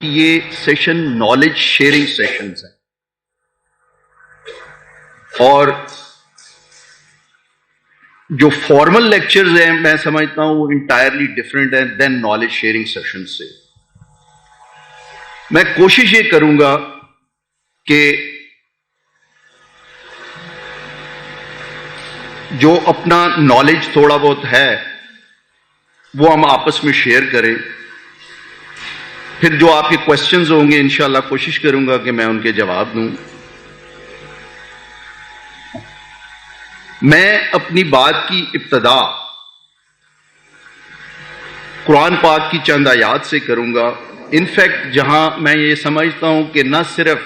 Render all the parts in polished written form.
یہ session knowledge sharing sessions ہیں اور جو فارمل لیکچرز ہیں میں سمجھتا ہوں وہ انٹائرلی ڈفرینٹ ہیں دین نالج شیئرنگ سیشن سے. میں کوشش یہ کروں گا کہ جو اپنا نالج تھوڑا بہت ہے وہ ہم آپس میں شیئر کریں. پھر جو آپ کے کوشچنز ہوں گے انشاءاللہ کوشش کروں گا کہ میں ان کے جواب دوں. میں اپنی بات کی ابتدا قرآن پاک کی چند آیات سے کروں گا. انفیکٹ جہاں میں یہ سمجھتا ہوں کہ نہ صرف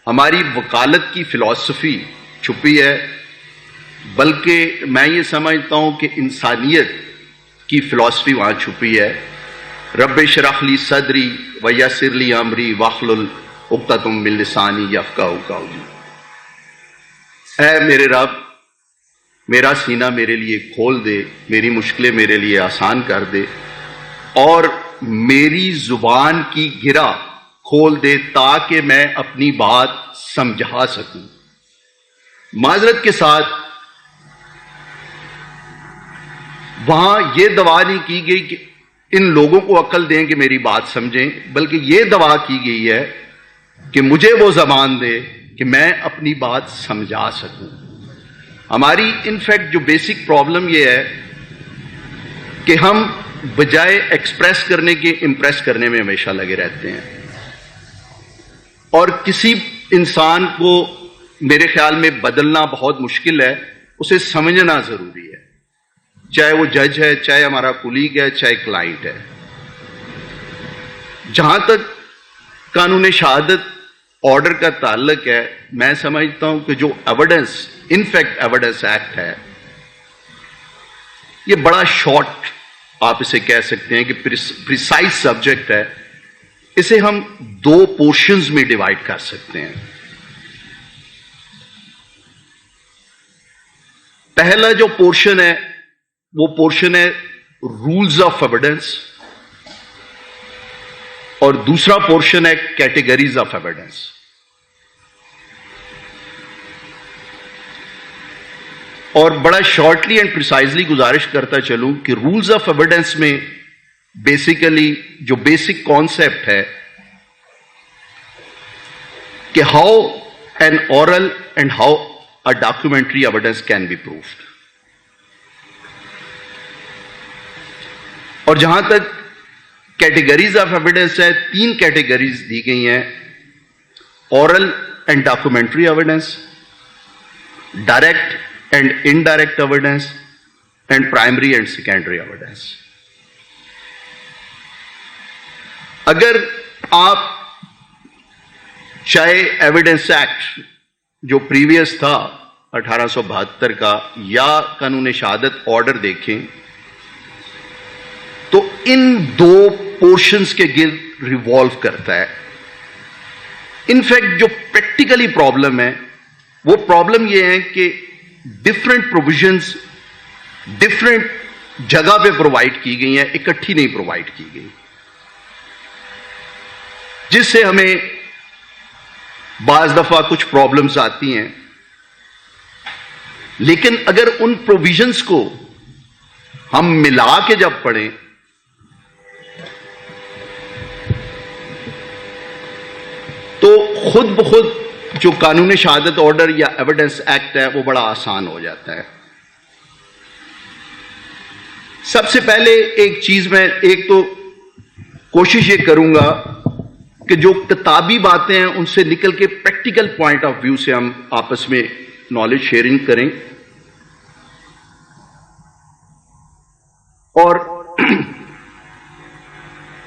ہماری وکالت کی فلسفی چھپی ہے بلکہ میں یہ سمجھتا ہوں کہ انسانیت کی فلسفی وہاں چھپی ہے. رب اشرح لی صدری ویسر لی امری واحلل عقدۃ من لسانی یفقہوا قولی. اے میرے رب میرا سینہ میرے لیے کھول دے، میری مشکلیں میرے لیے آسان کر دے اور میری زبان کی گرہ کھول دے تاکہ میں اپنی بات سمجھا سکوں. معذرت کے ساتھ وہاں یہ دعا نہیں کی گئی کہ ان لوگوں کو عقل دیں کہ میری بات سمجھیں، بلکہ یہ دعا کی گئی ہے کہ مجھے وہ زبان دے کہ میں اپنی بات سمجھا سکوں. ہماری انفیکٹ جو بیسک پرابلم یہ ہے کہ ہم بجائے ایکسپریس کرنے کے امپریس کرنے میں ہمیشہ لگے رہتے ہیں اور کسی انسان کو میرے خیال میں بدلنا بہت مشکل ہے، اسے سمجھنا ضروری ہے، چاہے وہ جج ہے، چاہے ہمارا کولیگ ہے، چاہے کلائنٹ ہے. جہاں تک قانون شہادت آرڈر کا تعلق ہے میں سمجھتا ہوں کہ جو ایویڈنس انفیکٹ ایویڈنس ایکٹ ہے یہ بڑا شارٹ آپ اسے کہہ سکتے ہیں کہ پریسائز سبجیکٹ ہے. اسے ہم دو پورشنز میں ڈیوائڈ کر سکتے ہیں. پہلا جو پورشن ہے وہ پورشن ہے رولز آف ایویڈنس اور دوسرا پورشن ہے کیٹیگریز آف ایویڈنس. اور بڑا شارٹلی اینڈ پریسائزلی گزارش کرتا چلوں کہ رولز آف ایویڈنس میں بیسیکلی جو بیسک کانسیپٹ ہے کہ how an oral and how a documentary evidence can be proved. اور جہاں تک کیٹیگریز آف ایویڈنس ہے تین کیٹیگریز دی گئی ہیں: oral and documentary evidence, direct and indirect evidence and primary and secondary evidence. اگر آپ چاہے ایویڈنس ایکٹ جو پریویس تھا 1872 کا یا قانون شہادت آرڈر دیکھیں تو ان دو پورشنز کے گرد ریوالو کرتا ہے. انفیکٹ جو پریکٹیکلی پرابلم ہے وہ پرابلم یہ ہے کہ ڈفرینٹ پروویژنز ڈفرینٹ جگہ پہ پرووائڈ کی گئی ہیں، اکٹھی نہیں پرووائڈ کی گئی، جس سے ہمیں بعض دفعہ کچھ پرابلمز آتی ہیں. لیکن اگر ان پروویژنز کو ہم ملا کے جب پڑھیں تو خود بخود جو قانون شہادت آرڈر یا ایویڈنس ایکٹ ہے وہ بڑا آسان ہو جاتا ہے. سب سے پہلے ایک چیز میں ایک تو کوشش یہ کروں گا کہ جو کتابی باتیں ہیں ان سے نکل کے پریکٹیکل پوائنٹ آف ویو سے ہم آپس میں نالج شیئرنگ کریں. اور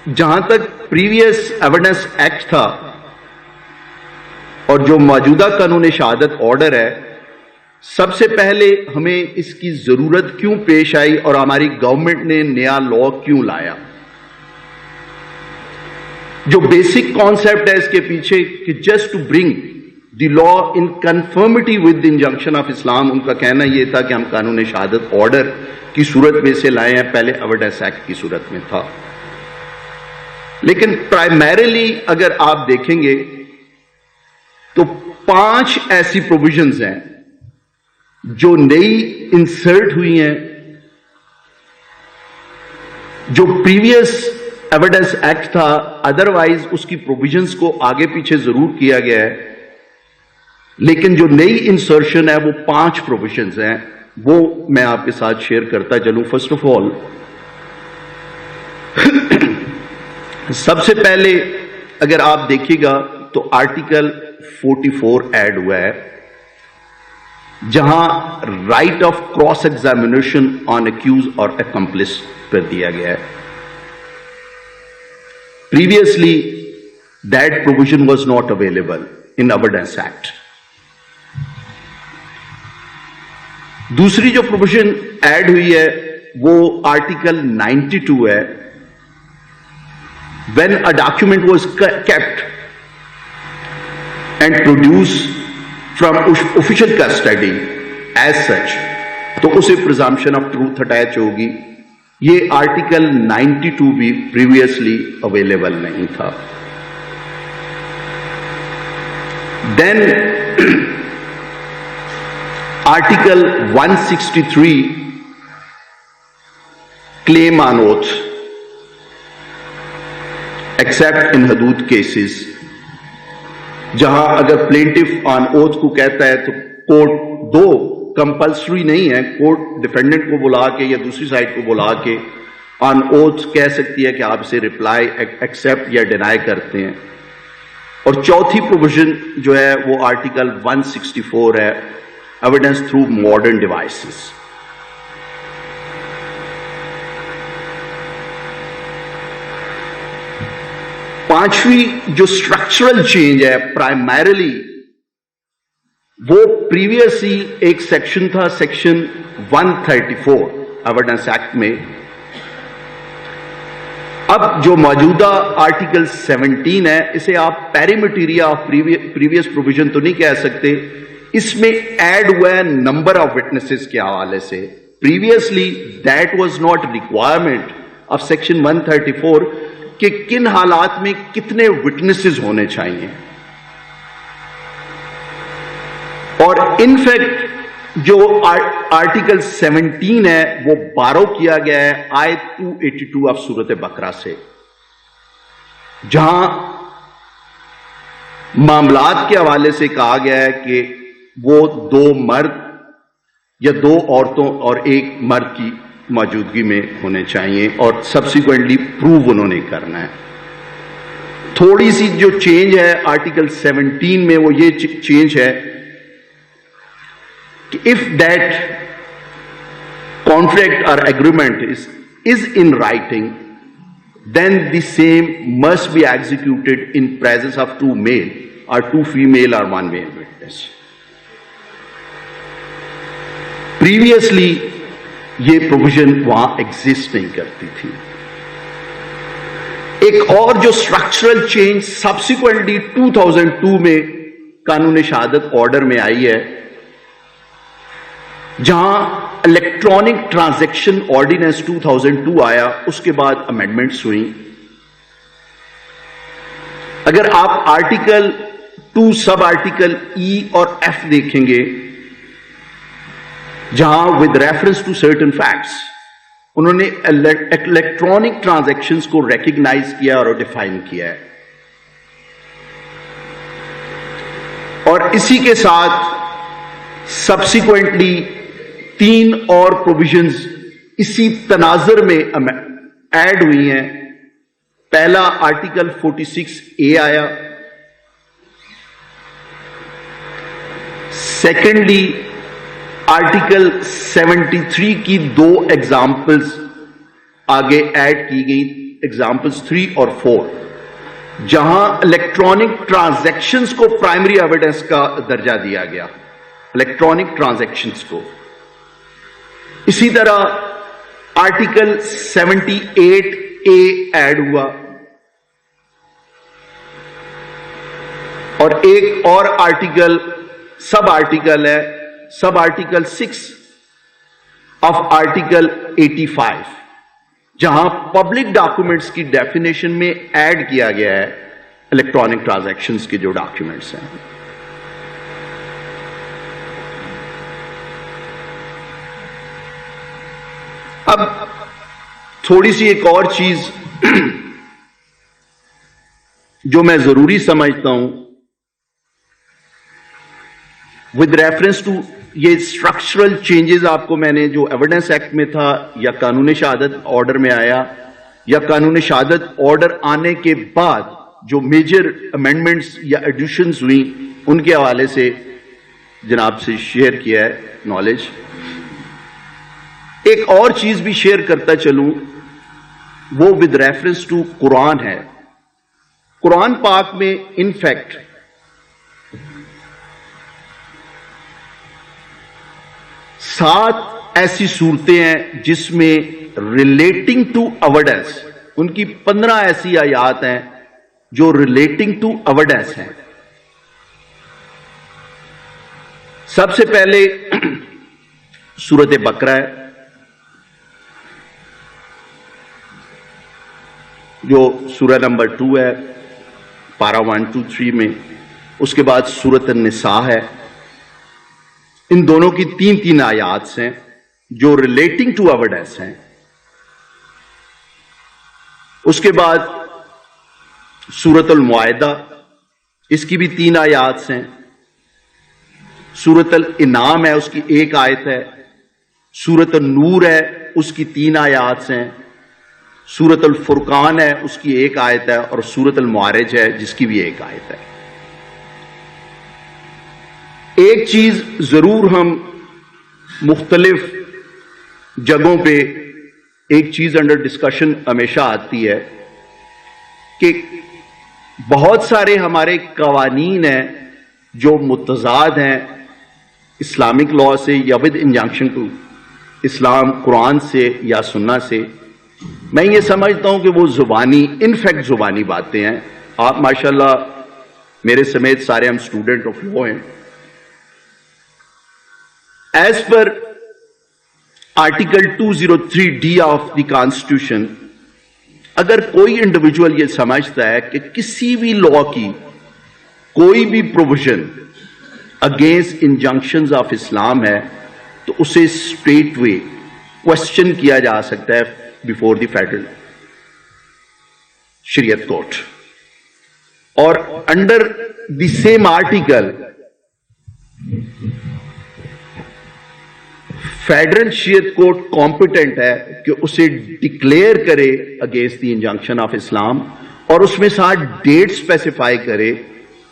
جہاں تک پریویس ایویڈنس ایکٹ تھا اور جو موجودہ قانون شہادت آرڈر ہے، سب سے پہلے ہمیں اس کی ضرورت کیوں پیش آئی اور ہماری گورنمنٹ نے نیا لا کیوں لایا. جو بیسک کانسیپٹ ہے اس کے پیچھے کہ just to bring the law in conformity with the injunctions of Islam. ان کا کہنا یہ تھا کہ ہم قانون شہادت آرڈر کی صورت میں سے لائے ہیں، پہلے ایویڈنس ایکٹ کی صورت میں تھا. لیکن پرائمریلی اگر آپ دیکھیں گے تو 5 ایسی پروویژنز ہیں جو نئی انسرٹ ہوئی ہیں، جو پریویس ایویڈنس ایکٹ تھا، ادروائز اس کی پروویژنز کو آگے پیچھے ضرور کیا گیا ہے، لیکن جو نئی انسرشن ہے وہ 5 پروویژنز ہیں، وہ میں آپ کے ساتھ شیئر کرتا چلوں. فرسٹ آف آل، سب سے پہلے اگر آپ دیکھیے گا تو آرٹیکل 44 ایڈ ہوا ہے، جہاں right of cross examination on accused اور اکمپلس پر دیا گیا ہے. Previously that provision was not available in evidence act. دوسری جو پروویژن ایڈ ہوئی ہے وہ آرٹیکل 92 ہے. When a document was kept and produced from official custody as such, تو اسے presumption of truth attach ہوگی. یہ آرٹیکل 92 بھی پریویسلی اویلیبل نہیں تھا. Then article 163 claim on oath except in حدود کیسز، جہاں اگر پلینٹف آن اوتھ کو کہتا ہے تو کورٹ دو کمپلسری نہیں ہے، کورٹ ڈیفینڈنٹ کو بلا کے یا دوسری سائڈ کو بلا کے آن اوتھ کہہ سکتی ہے کہ آپ اسے ریپلائی ایکسپٹ یا ڈینائی کرتے ہیں. اور چوتھی پروویژن جو ہے وہ آرٹیکل 164 ہے، ایویڈنس تھرو ماڈرن ڈیوائسز. پانچویں جو اسٹرکچرل چینج ہے پرائمریلی وہ پریویسلی ایک سیکشن تھا، سیکشن 134 ایویڈنس ایکٹ میں. اب جو موجودہ آرٹیکل 17 ہے، اسے آپ پیریمیٹیریا آف پریویس پروویژن تو نہیں کہہ سکتے، اس میں ایڈ ہوا ہے نمبر آف وٹنسز کے حوالے سے. Previously that was not requirement of section 134 کہ کن حالات میں کتنے وٹنسز ہونے چاہیے. اور انفیکٹ جو آرٹیکل 17 ہے وہ بارو کیا گیا ہے آیت 282 آف سورۃ بقرہ سے، جہاں معاملات کے حوالے سے کہا گیا ہے کہ وہ 2 مرد یا 2 عورتوں اور 1 مرد کی موجودگی میں ہونے چاہیے، اور سبسیکوینٹلی پروو انہوں نے کرنا ہے. تھوڑی سی جو چینج ہے آرٹیکل 17 میں وہ یہ چینج ہے کہ if that contract or agreement is in writing, then the same must be executed in presence of 2 male or 2 female or 1 male witness. Previously یہ پروویژن وہاں ایگزسٹ نہیں کرتی تھی. ایک اور جو اسٹرکچرل چینج سبسیکوینٹلی 2002 میں قانون شہادت آرڈر میں آئی ہے، جہاں الیکٹرانک ٹرانزیکشن آرڈیننس 2002 آیا، اس کے بعد امینڈمنٹس ہوئیں. اگر آپ آرٹیکل 2 سب آرٹیکل ای اور ایف دیکھیں گے، جہاں with reference to certain facts انہوں نے الیکٹرانک ٹرانزیکشنز کو ریکگنائز کیا اور ڈیفائن کیا ہے. اور اسی کے ساتھ سبسیکوینٹلی 3 اور پروویژنز اسی تناظر میں ایڈ ہوئی ہیں. پہلا آرٹیکل 46A آیا، سیکنڈلی آرٹیکل 73 کی 2 ایگزامپلز آگے ایڈ کی گئی، ایگزامپلز 3 اور 4، جہاں الیکٹرانک ٹرانزیکشنز کو پرائمری ایویڈنس کا درجہ دیا گیا، الیکٹرانک ٹرانزیکشنز کو. اسی طرح آرٹیکل 78A ایڈ ہوا، اور ایک اور آرٹیکل سب آرٹیکل ہے، سب آرٹیکل 6 آف آرٹیکل 85، جہاں پبلک ڈاکومنٹس کی ڈیفینیشن میں ایڈ کیا گیا ہے الیکٹرانک ٹرانزیکشنز کے جو ڈاکومنٹس ہیں. اب تھوڑی سی ایک اور چیز جو میں ضروری سمجھتا ہوں ود ریفرنس ٹو یہ اسٹرکچرل چینجز، آپ کو میں نے جو ایویڈنس ایکٹ میں تھا یا قانون شہادت آرڈر میں آیا یا قانون شہادت آرڈر آنے کے بعد جو میجر امینڈمنٹس یا ایڈیشنز ہوئیں ان کے حوالے سے جناب سے شیئر کیا ہے نالج. ایک اور چیز بھی شیئر کرتا چلوں، وہ ود ریفرنس ٹو قرآن ہے. قرآن پاک میں انفیکٹ سات ایسی صورتیں ہیں جس میں ریلیٹنگ ٹو ایویڈنس، ان کی 15 ایسی آیات ہیں جو ریلیٹنگ ٹو ایویڈنس ہیں. سب سے پہلے سورۃ بقرہ ہے جو سورہ نمبر 2 ہے، پارہ 1 2 3 میں. اس کے بعد سورۃ النساء ہے. ان دونوں کی 3 آیات ہیں جو ریلیٹنگ ٹو ایویڈنس ہیں. اس کے بعد سورۃ المائدہ، اس کی بھی 3 آیات ہیں. سورۃ الانعام ہے، اس کی 1 آیت ہے. سورۃ النور ہے، اس کی 3 آیات ہیں. سورۃ الفرقان ہے، اس کی 1 آیت ہے. اور سورۃ المعارج ہے جس کی بھی 1 آیت ہے. ایک چیز ضرور ہم مختلف جگہوں پہ ایک چیز انڈر ڈسکشن ہمیشہ آتی ہے کہ بہت سارے ہمارے قوانین ہیں جو متضاد ہیں اسلامک لا سے یا ود انجنکشن ٹو اسلام، قرآن سے یا سنہ سے. میں یہ سمجھتا ہوں کہ وہ زبانی، انفیکٹ زبانی باتیں ہیں. آپ ماشاءاللہ میرے سمیت سارے ہم اسٹوڈنٹ آف لا ہیں. As per article 203D of the constitution, اگر کوئی انڈیویجول یہ سمجھتا ہے کہ کسی بھی لا کی کوئی بھی پروویژن اگینسٹ انجنکشنز آف اسلام ہے تو اسے اسٹریٹ وے کوشچن کیا جا سکتا ہے بفور دی فیڈرل شریعت کورٹ. اور under the same article federal شریعت کورٹ کمپیٹنٹ ہے کہ اسے ڈکلیئر کرے اگینسٹ دی انجنکشن آف اسلام، اور اس میں ساتھ ڈیٹ اسپیسیفائی کرے،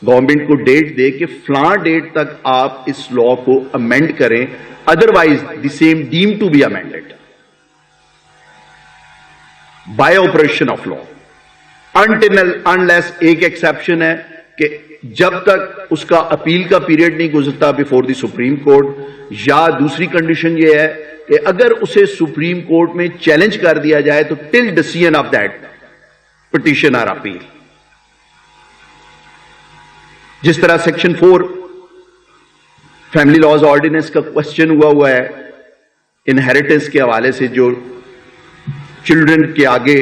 گورنمنٹ کو ڈیٹ دے کہ فلاں ڈیٹ تک آپ اس لا کو امینڈ کریں، otherwise the same deem to be amended by operation of law. Until unless ایک ایکسیپشن ہے کہ جب تک اس کا اپیل کا پیریڈ نہیں گزرتا بفور دی سپریم کورٹ، یا دوسری کنڈیشن یہ ہے کہ اگر اسے سپریم کورٹ میں چیلنج کر دیا جائے تو ٹل ڈیسیژن آف دیٹ پٹیشن اور اپیل. جس طرح سیکشن 4 فیملی لاز آرڈیننس کا کوشچن ہوا ہے انہیریٹنس کے حوالے سے، جو چلڈرن کے آگے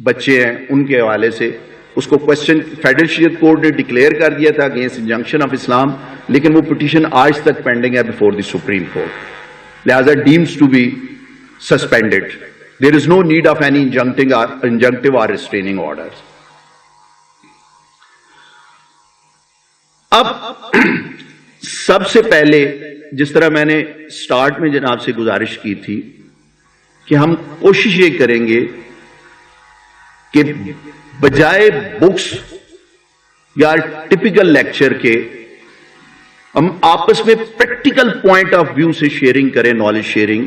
بچے ہیں ان کے حوالے سے، اس کو کوشچن فیڈرل شریعت کورٹ نے ڈکلیئر کر دیا تھا اگینسٹ انجنکشن آف اسلام، لیکن وہ پٹیشن آج تک پینڈنگ ہے بفور دی سپریم کورٹ. لہذا deems to be suspended. There is no need of any injunctive اور ریسٹریننگ آرڈر. اب سب سے پہلے جس طرح میں نے سٹارٹ میں جناب سے گزارش کی تھی کہ ہم کوشش یہ کریں گے کہ بجائے بکس یا ٹپیکل لیکچر کے ہم آپس میں پریکٹیکل پوائنٹ آف ویو سے شیئرنگ کریں، نالج شیئرنگ.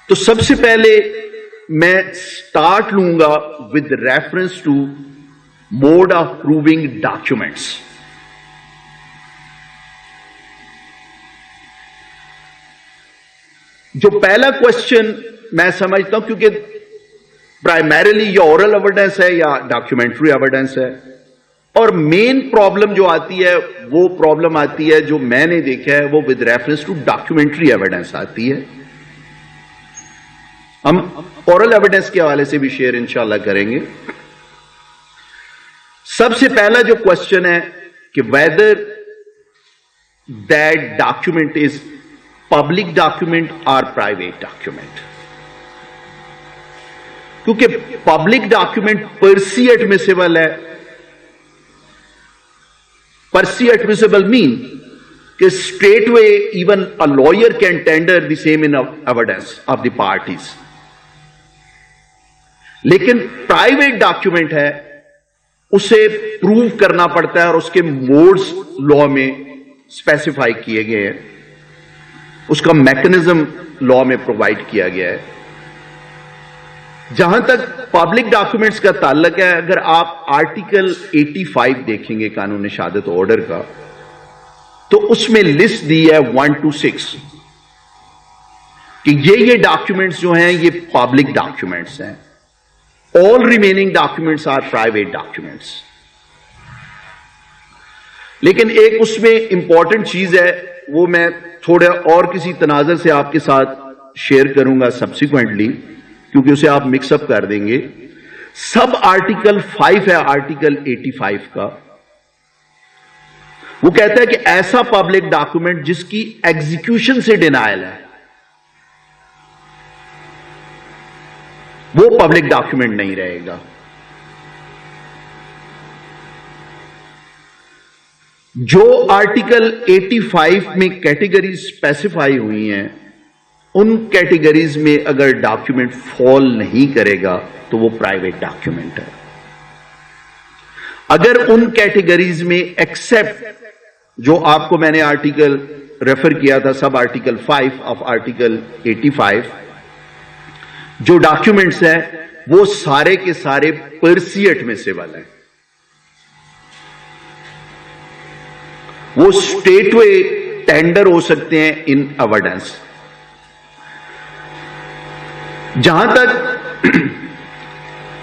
تو سب سے پہلے میں سٹارٹ لوں گا with reference to mode of proving documents. جو پہلا کوشچن میں سمجھتا ہوں، کیونکہ پرائمریلی یا اورل ایویڈنس ہے یا ڈاکیومنٹری ایویڈنس ہے، اور مین پرابلم جو آتی ہے وہ پرابلم آتی ہے جو میں نے دیکھا ہے وہ with reference to documentary evidence آتی ہے. ہم اورل ایویڈنس کے حوالے سے بھی شیئر انشاءاللہ کریں گے. سب سے پہلا جو کوشچن ہے کہ whether that document is public document اور پرائیویٹ ڈاکیومنٹ. کیونکہ پبلک ڈاکیومنٹ پر سی ایڈمیسیبل ہے. پر سی ایڈمیسیبل مین کہ straightway even a lawyer can tender the same in evidence of the parties. لیکن پرائیویٹ ڈاکیومنٹ ہے, اسے prove کرنا پڑتا ہے اور اس کے موڈز لا میں اسپیسیفائی کیے گئے ہیں, اس کا میکنزم لا میں پرووائڈ کیا گیا ہے. جہاں تک پبلک ڈاکیومنٹس کا تعلق ہے, اگر آپ آرٹیکل 85 دیکھیں گے قانون شہادت آرڈر کا, تو اس میں لسٹ دی ہے 1 to 6 کہ یہ ڈاکیومنٹس جو ہیں یہ پبلک ڈاکیومنٹس ہیں. All remaining documents are private documents. لیکن ایک اس میں امپورٹنٹ چیز ہے, وہ میں تھوڑا اور کسی تناظر سے آپ کے ساتھ شیئر کروں گا سبسیکوینٹلی, کیونکہ اسے آپ مکس اپ کر دیں گے. سب آرٹیکل 5 ہے آرٹیکل 85 کا, وہ کہتا ہے کہ ایسا پبلک ڈاکیومنٹ جس کی ایگزیکیوشن سے ڈینائل ہے وہ پبلک ڈاکیومنٹ نہیں رہے گا. جو آرٹیکل 85 میں کیٹیگریز اسپیسیفائی ہوئی ہیں, ان کیٹیگریز میں اگر ڈاکیومنٹ فال نہیں کرے گا تو وہ پرائیویٹ ڈاکیومنٹ ہے. اگر ان کیٹیگریز میں ایکسپٹ جو آپ کو میں نے آرٹیکل ریفر کیا تھا, سب آرٹیکل 5 آف آرٹیکل 85, جو ڈاکیومنٹس ہیں وہ سارے کے سارے پر سی ایڈمیسیبل ہیں. وہ اسٹیٹ وے ٹینڈر ہو سکتے ہیں ان ایویڈنس. جہاں تک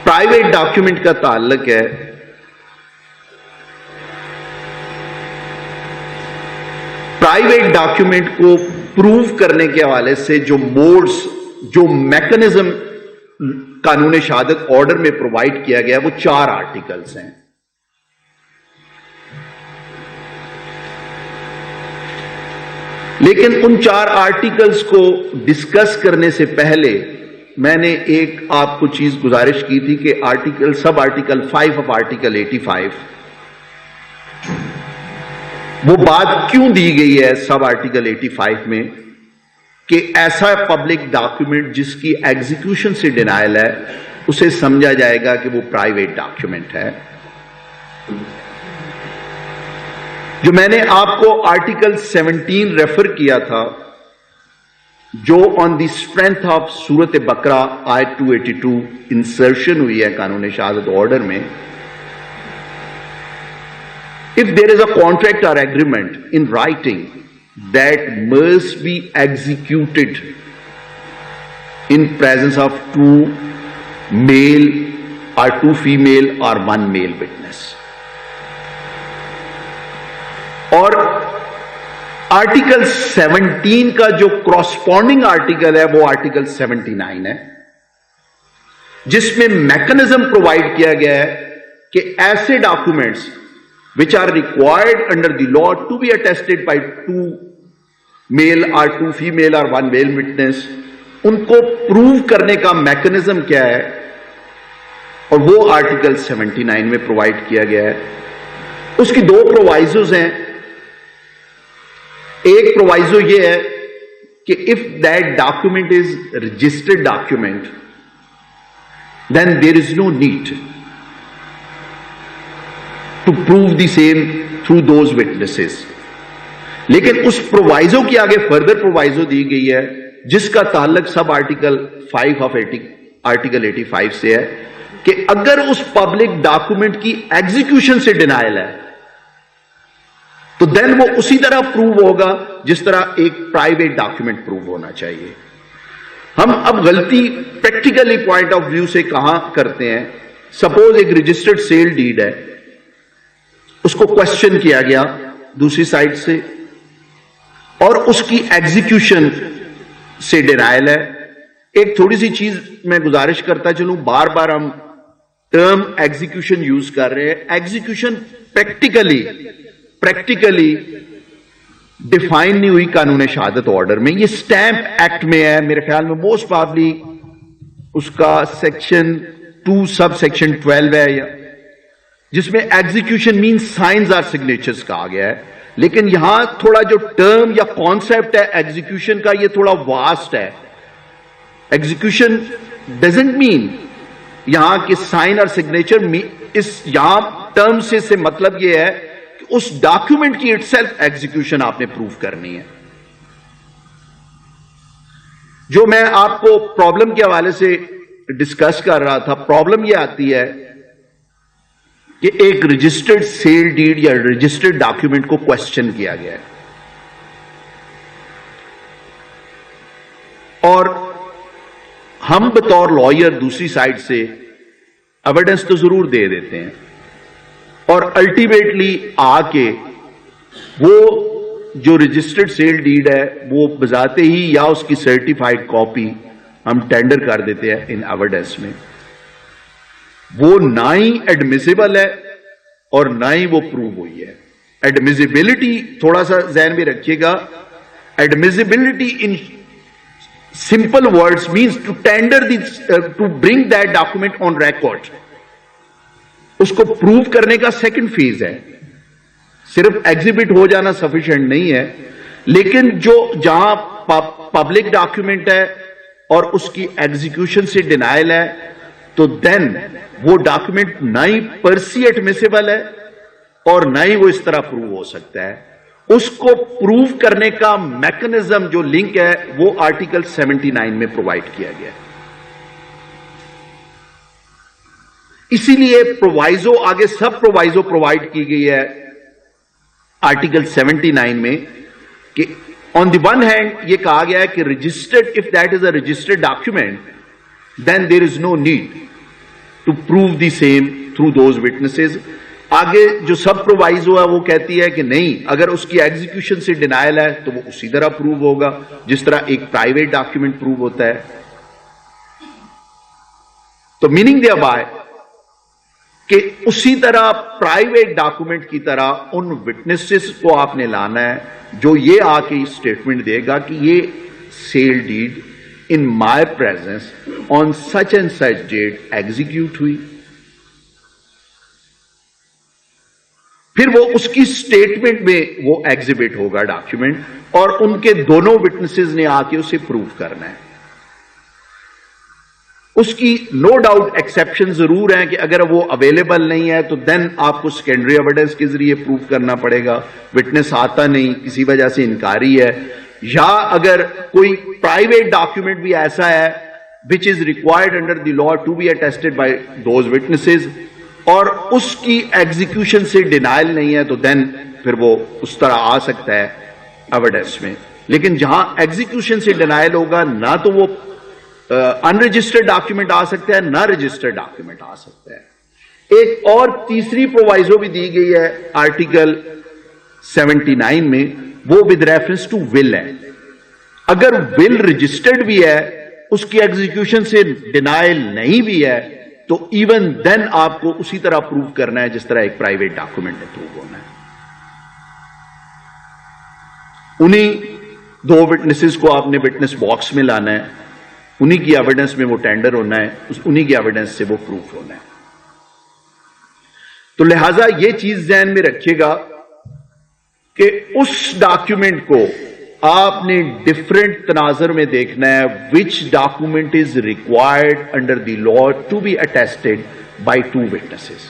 پرائیویٹ ڈاکیومنٹ کا تعلق ہے, پرائیویٹ ڈاکیومنٹ کو پروو کرنے کے حوالے سے جو موڈز, جو میکنزم قانون شہادت آرڈر میں پرووائڈ کیا گیا وہ 4 آرٹیکلز ہیں. لیکن ان 4 آرٹیکلز کو ڈسکس کرنے سے پہلے میں نے ایک آپ کو چیز گزارش کی تھی کہ سب آرٹیکل 5 آف آرٹیکل 85 وہ بات کیوں دی گئی ہے سب آرٹیکل 85 میں کہ ایسا پبلک ڈاکیومنٹ جس کی ایگزیکیوشن سے ڈینائل ہے اسے سمجھا جائے گا کہ وہ پرائیویٹ ڈاکیومنٹ ہے. جو میں نے آپ کو آرٹیکل 17 ریفر کیا تھا, جو آن دی اسٹرینتھ آف سورت بقرہ آیت 282 انسرشن ہوئی ہے قانون شہادت آرڈر میں, if there is a contract or agreement in writing that must be executed in presence of 2 male or 2 female or 1 male witness. اور آرٹیکل 17 کا جو کراسپونڈنگ آرٹیکل ہے وہ آرٹیکل 79 ہے, جس میں میکنزم پرووائڈ کیا گیا ہے کہ ایسے documents which are required under the law to be attested by 2 male or 2 female or 1 male witness, ان کو پروو کرنے کا میکنزم کیا ہے, اور وہ آرٹیکل 79 میں پرووائڈ کیا گیا ہے. اس کی 2 پرووائزوز ہیں. ایک پرووائزو یہ ہے کہ if that document is registered document then there is no need to prove the same through those witnesses. لیکن اس پرووائزو کی آگے فردر پرووائزو دی گئی ہے جس کا تعلق سب آرٹیکل 5 آف آرٹیکل 85 سے ہے کہ اگر اس پبلک ڈاکومنٹ کی ایگزیکیوشن سے ڈینائل ہے تو دین وہ اسی طرح پروو ہوگا جس طرح ایک پرائیویٹ ڈاکیومنٹ پروو ہونا چاہیے. ہم اب غلطی پریکٹیکلی پوائنٹ آف ویو سے کہاں کرتے ہیں. سپوز ایک رجسٹرڈ سیل ڈیڈ ہے, اس کو کوشچن کیا گیا دوسری سائڈ سے اور اس کی ایگزیکیوشن سے ڈینائل ہے. ایک تھوڑی سی چیز میں گزارش کرتا چلوں، بار بار ہم ٹرم ایگزیکیوشن یوز کر رہے ہیں. ایگزیکیوشن پریکٹیکلی ڈیفائن نہیں ہوئی قانون شہادت آرڈر میں. یہ سٹیمپ ایکٹ میں ہے، میرے خیال میں موسٹ پرابلی اس کا سیکشن 2 سب سیکشن 12 ہے، یا جس میں ایگزیکیوشن مین سائنز اور سگنیچرز کہا گیا ہے. لیکن یہاں تھوڑا جو ٹرم یا کانسیپٹ ہے ایگزیکیوشن کا، یہ تھوڑا واسٹ ہے. ایگزیکیوشن ڈزنٹ مین یہاں کے سائن اور سگنیچر، اس یہاں ٹرم سے مطلب یہ ہے کہ اس ڈاکیومنٹ کی اٹ سیلف ایگزیکیوشن آپ نے پروف کرنی ہے. جو میں آپ کو پرابلم کے حوالے سے ڈسکس کر رہا تھا، پرابلم یہ آتی ہے کہ ایک رجسٹرڈ سیل ڈیڈ یا رجسٹرڈ ڈاکیومنٹ کو کوشچن کیا گیا ہے، اور ہم بطور لائر دوسری سائڈ سے ایویڈنس تو ضرور دے دیتے ہیں، اور الٹیمیٹلی آ کے وہ جو رجسٹرڈ سیل ڈیڈ ہے وہ بذات ہی یا اس کی سرٹیفائڈ کاپی ہم ٹینڈر کر دیتے ہیں ان ایویڈنس میں. وہ نہ ہی ایڈمیسیبل ہے اور نہ ہی وہ پروو ہوئی ہے. ایڈمیسیبلٹی تھوڑا سا ذہن میں رکھیے گا. ایڈمیسیبلٹی ان simple words means to tender to bring that document on record. اس کو پروو کرنے کا سیکنڈ فیز ہے. صرف ایگزیبٹ ہو جانا سفیشینٹ نہیں ہے، لیکن جو جہاں پبلک ڈاکیومنٹ ہے اور اس کی ایگزیکیوشن سے ڈینائل ہے، تو دین وہ ڈاکیومنٹ نہ ہی پرسی ایڈمیسیبل ہے اور نہ ہی وہ اس طرح پروو ہو سکتا ہے. اس کو پروف کرنے کا میکنزم جو لنک ہے وہ آرٹیکل 79 میں پرووائڈ کیا گیا ہے. اسی لیے پرووائزو آگے سب پرووائزو پرووائڈ کی گئی ہے آرٹیکل 79 میں کہ آن دی ون ہینڈ یہ کہا گیا ہے کہ registered if that is a registered document then there is no need to prove the same through those witnesses. آگے جو سب پرووائزو ہے وہ کہتی ہے کہ نہیں، اگر اس کی ایگزیکیوشن سے ڈینائل ہے تو وہ اسی طرح پروو ہوگا جس طرح ایک پرائیویٹ ڈاکیومنٹ پروو ہوتا ہے. تو میننگ دیا بائے کہ اسی طرح پرائیویٹ ڈاکیومنٹ کی طرح ان وٹنسز کو آپ نے لانا ہے جو یہ آ کے اسٹیٹمنٹ دے گا کہ یہ sale deed in my presence on such and such date execute ہوئی. پھر وہ اس کی سٹیٹمنٹ میں وہ ایگزیبٹ ہوگا ڈاکیومنٹ، اور ان کے دونوں وٹنسز نے آ کے اسے پروف کرنا ہے. اس کی نو ڈاؤٹ ایکسیپشن ضرور ہیں کہ اگر وہ اویلیبل نہیں ہے تو دین آپ کو سیکنڈری ایویڈنس کے ذریعے پروف کرنا پڑے گا. وٹنس آتا نہیں، کسی وجہ سے انکاری ہے، یا اگر کوئی پرائیویٹ ڈاکیومنٹ بھی ایسا ہے which is required under the law to be attested by those witnesses اور اس کی ایگزیکیوشن سے ڈینائل نہیں ہے تو دین پھر وہ اس طرح آ سکتا ہے ایویڈنس میں. لیکن جہاں ایگزیکیوشن سے ڈینائل ہوگا نہ تو وہ انرجسٹرڈ ڈاکیومنٹ آ سکتا ہے نہ رجسٹرڈ ڈاکیومنٹ آ سکتا ہے. ایک اور تیسری پرووائزو بھی دی گئی ہے آرٹیکل 79 میں، وہ ود ریفرنس ٹو ول ہے. اگر ول رجسٹرڈ بھی ہے، اس کی ایگزیکیوشن سے ڈینائل نہیں بھی ہے، تو ایون دین آپ کو اسی طرح پروف کرنا ہے جس طرح ایک پرائیویٹ ڈاکیومنٹ میں پروف ہونا ہے. انہی دو وٹنسز کو آپ نے وٹنس باکس میں لانا ہے، انہی کی ایویڈنس میں وہ ٹینڈر ہونا ہے، انہی کی ایویڈنس سے وہ پروف ہونا ہے. تو لہذا یہ چیز ذہن میں رکھیے گا کہ اس ڈاکیومنٹ کو آپ نے ڈفرنٹ تناظر میں دیکھنا ہے which document is required under the law to be attested by two witnesses،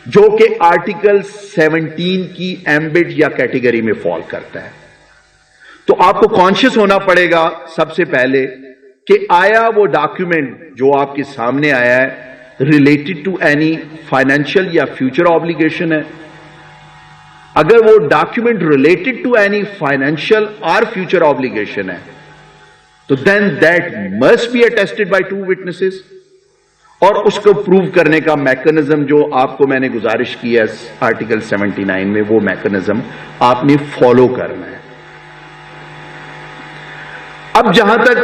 جو کہ آرٹیکل 17 کی ایمبٹ یا کیٹیگری میں فال کرتا ہے. تو آپ کو کانشیس ہونا پڑے گا سب سے پہلے کہ آیا وہ ڈاکیومنٹ جو آپ کے سامنے آیا ہے ریلیٹڈ ٹو اینی فائنینشیل یا فیوچر آبلیگیشن ہے. اگر وہ document related to any financial اور فیوچر آبلیگیشن ہے تو then that must be attested by two witnesses, اور اس کو پروو کرنے کا میکنزم جو آپ کو میں نے گزارش کی ہے آرٹیکل 79 میں، وہ میکنزم آپ نے فالو کرنا ہے. اب جہاں تک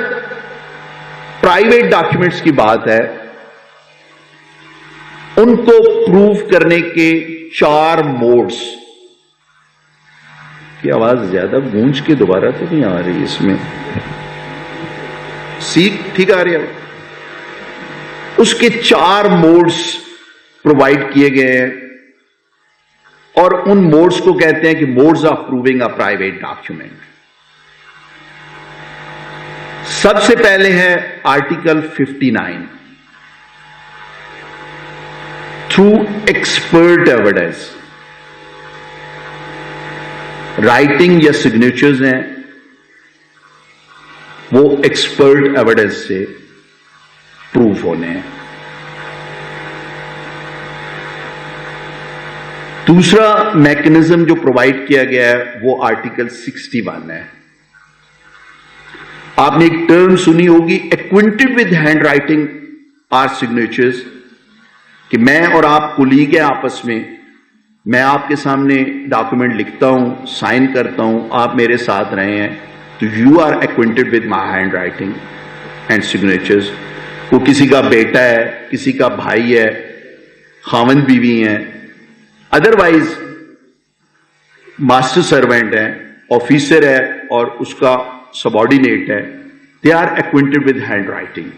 پرائیویٹ ڈاکیومنٹس کی بات ہے، ان کو پروف کرنے کے 4 موڈز. کی آواز زیادہ گونج کے دوبارہ تو نہیں آ رہی اس میں؟ سیٹ ٹھیک آ رہی ہے؟ اس کے 4 موڈز پرووائڈ کیے گئے ہیں، اور ان موڈز کو کہتے ہیں کہ modes of proving a private document. سب سے پہلے ہے article 59 through expert evidence. Writing یا سگنیچرز ہیں وہ ایکسپرٹ ایویڈنس سے پروف ہونے ہیں. دوسرا میکنزم جو پرووائڈ کیا گیا ہے وہ آرٹیکل 61 ہے. آپ نے ایک ٹرم سنی ہوگی، acquainted with handwriting or signatures, کہ میں اور آپ کولیگ ہیں آپس میں آپ کے سامنے ڈاکومنٹ لکھتا ہوں، سائن کرتا ہوں، آپ میرے ساتھ رہے ہیں، تو you are acquainted with my handwriting and signatures. وہ کسی کا بیٹا ہے، کسی کا بھائی ہے، خاوند بیوی ہیں، ادروائز ماسٹر سروینٹ ہے، آفیسر ہے اور اس کا سبارڈینیٹ ہے، they are acquainted with handwriting.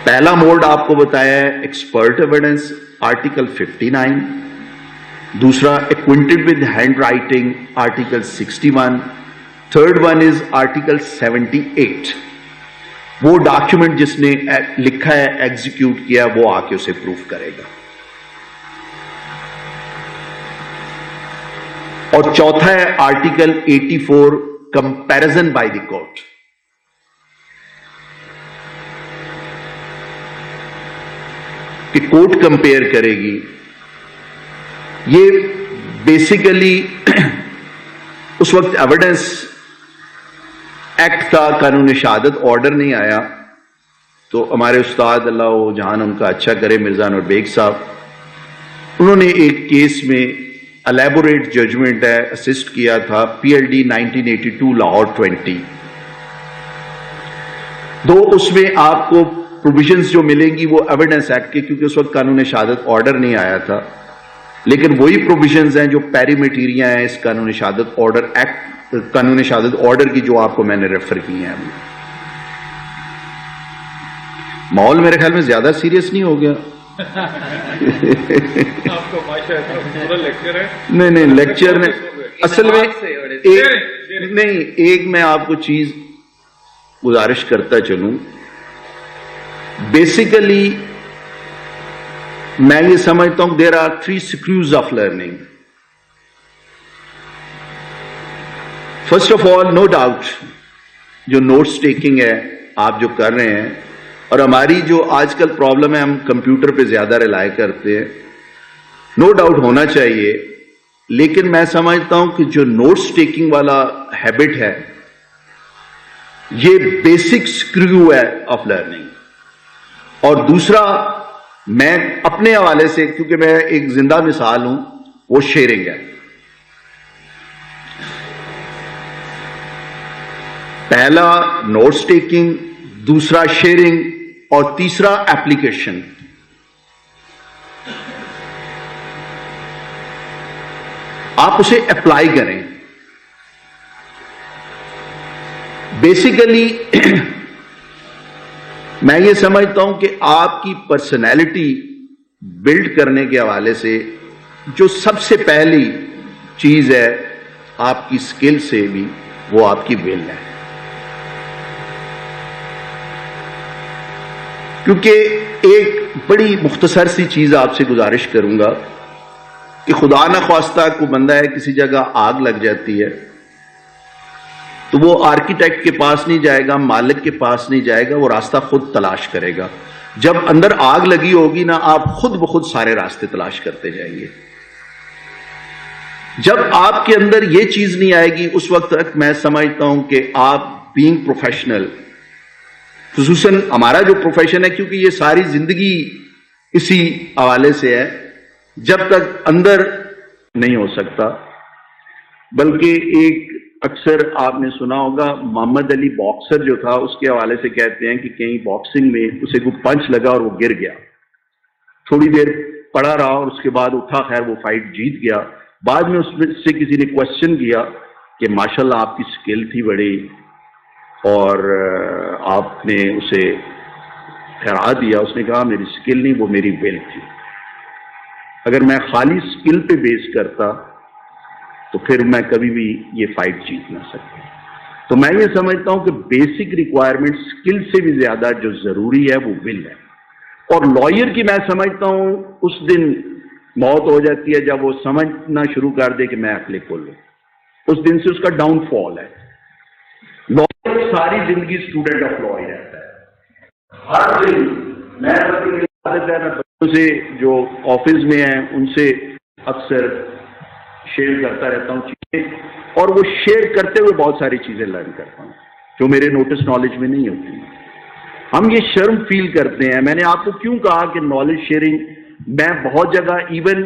پہلا موڈ آپ کو بتایا ہے ایکسپرٹ ایویڈنس، آرٹیکل 59. دوسرا acquainted with handwriting, article 61. Third one is article 78. وہ ڈاکیومنٹ جس نے لکھا ہے، ایگزیکیوٹ کیا، وہ آ کے اسے پروف کرے گا. اور چوتھا ہے article 84 comparison by the court. کہ کورٹ کمپیئر کرے گی. یہ بیسیکلی اس وقت ایویڈنس ایکٹ تھا، قانون شہادت آرڈر نہیں آیا. تو ہمارے استاد اللہ جہان ان کا اچھا کرے، مرزا انور بیگ صاحب، انہوں نے ایک کیس میں الیبوریٹ ججمنٹ ہے اسسٹ کیا تھا، پی ایل ڈی 1982 لاہور 20. دو اس میں آپ کو پروویژنز جو ملیں گی وہ ایویڈنس ایکٹ کے، کیونکہ اس وقت قانون شہادت آرڈر نہیں آیا تھا، لیکن وہی پروویژنز ہیں جو پیری میٹیریا ہیں اس قانون شہادت آرڈر ایکٹ، قانون شہادت آرڈر کی، جو آپ کو میں نے ریفر کی ہیں. ماحول میرے خیال میں زیادہ سیریس نہیں ہو گیا؟ نہیں لیکچر میں اصل میں ایک میں آپ کو چیز گزارش کرتا چلوں. بیسیکلی میں یہ سمجھتا ہوں there are 3 screws of learning. First of all, no doubt جو نوٹس ٹیکنگ ہے آپ جو کر رہے ہیں، اور ہماری جو آج کل پرابلم ہے ہم کمپیوٹر پہ زیادہ ریلائی کرتے ہیں، نو ڈاؤٹ ہونا چاہیے. لیکن میں سمجھتا ہوں کہ جو نوٹس ٹیکنگ والا ہیبٹ ہے یہ بیسک سکریو ہے آف لرننگ. اور دوسرا، میں اپنے حوالے سے، کیونکہ میں ایک زندہ مثال ہوں، وہ شیئرنگ ہے. پہلا نوٹس ٹیکنگ، دوسرا شیئرنگ، اور تیسرا ایپلیکیشن. آپ اسے اپلائی کریں. بیسیکلی میں یہ سمجھتا ہوں کہ آپ کی پرسنالٹی بلڈ کرنے کے حوالے سے جو سب سے پہلی چیز ہے آپ کی سکل سے بھی، وہ آپ کی ول ہے. کیونکہ ایک بڑی مختصر سی چیز آپ سے گزارش کروں گا کہ خدا نہ خواستہ کو بندہ ہے، کسی جگہ آگ لگ جاتی ہے تو وہ آرکیٹیکٹ کے پاس نہیں جائے گا، مالک کے پاس نہیں جائے گا، وہ راستہ خود تلاش کرے گا. جب اندر آگ لگی ہوگی نا، آپ خود بخود سارے راستے تلاش کرتے جائیں گے. جب آپ کے اندر یہ چیز نہیں آئے گی، اس وقت تک میں سمجھتا ہوں کہ آپ بینگ پروفیشنل، خصوصاً ہمارا جو پروفیشن ہے، کیونکہ یہ ساری زندگی اسی حوالے سے ہے، جب تک اندر نہیں ہو سکتا. بلکہ ایک اکثر آپ نے سنا ہوگا محمد علی باکسر جو تھا اس کے حوالے سے کہتے ہیں کہ کہیں باکسنگ میں اسے کوئی پنچ لگا اور وہ گر گیا, تھوڑی دیر پڑا رہا اور اس کے بعد اٹھا, خیر وہ فائٹ جیت گیا. بعد میں اس سے کسی نے کوشچن کیا کہ ماشاءاللہ آپ کی سکل تھی بڑی اور آپ نے اسے ہرا دیا. اس نے کہا میری سکل نہیں, وہ میری ول تھی. اگر میں خالی سکل پہ بیس کرتا تو پھر میں کبھی بھی یہ فائٹ جیت نہ سکتا. تو میں یہ سمجھتا ہوں کہ بیسک ریکوائرمنٹ سکل سے بھی زیادہ جو ضروری ہے وہ ول ہے. اور لائر کی میں سمجھتا ہوں اس دن موت ہو جاتی ہے جب وہ سمجھنا شروع کر دے کہ میں عقل کل ہوں, اس دن سے اس کا ڈاؤن فال ہے. لائر ساری زندگی اسٹوڈنٹ آف لا رہتا ہے. ہر دن میں بچوں سے جو آفس میں ہیں ان سے اکثر شیئر کرتا رہتا ہوں چیزیں, اور وہ شیئر کرتے ہوئے بہت ساری چیزیں لرن کرتا ہوں جو میرے نوٹس نالج میں نہیں ہوتی. ہم یہ شرم فیل کرتے ہیں. میں نے آپ کو کیوں کہا کہ نالج شیئرنگ, میں بہت جگہ ایون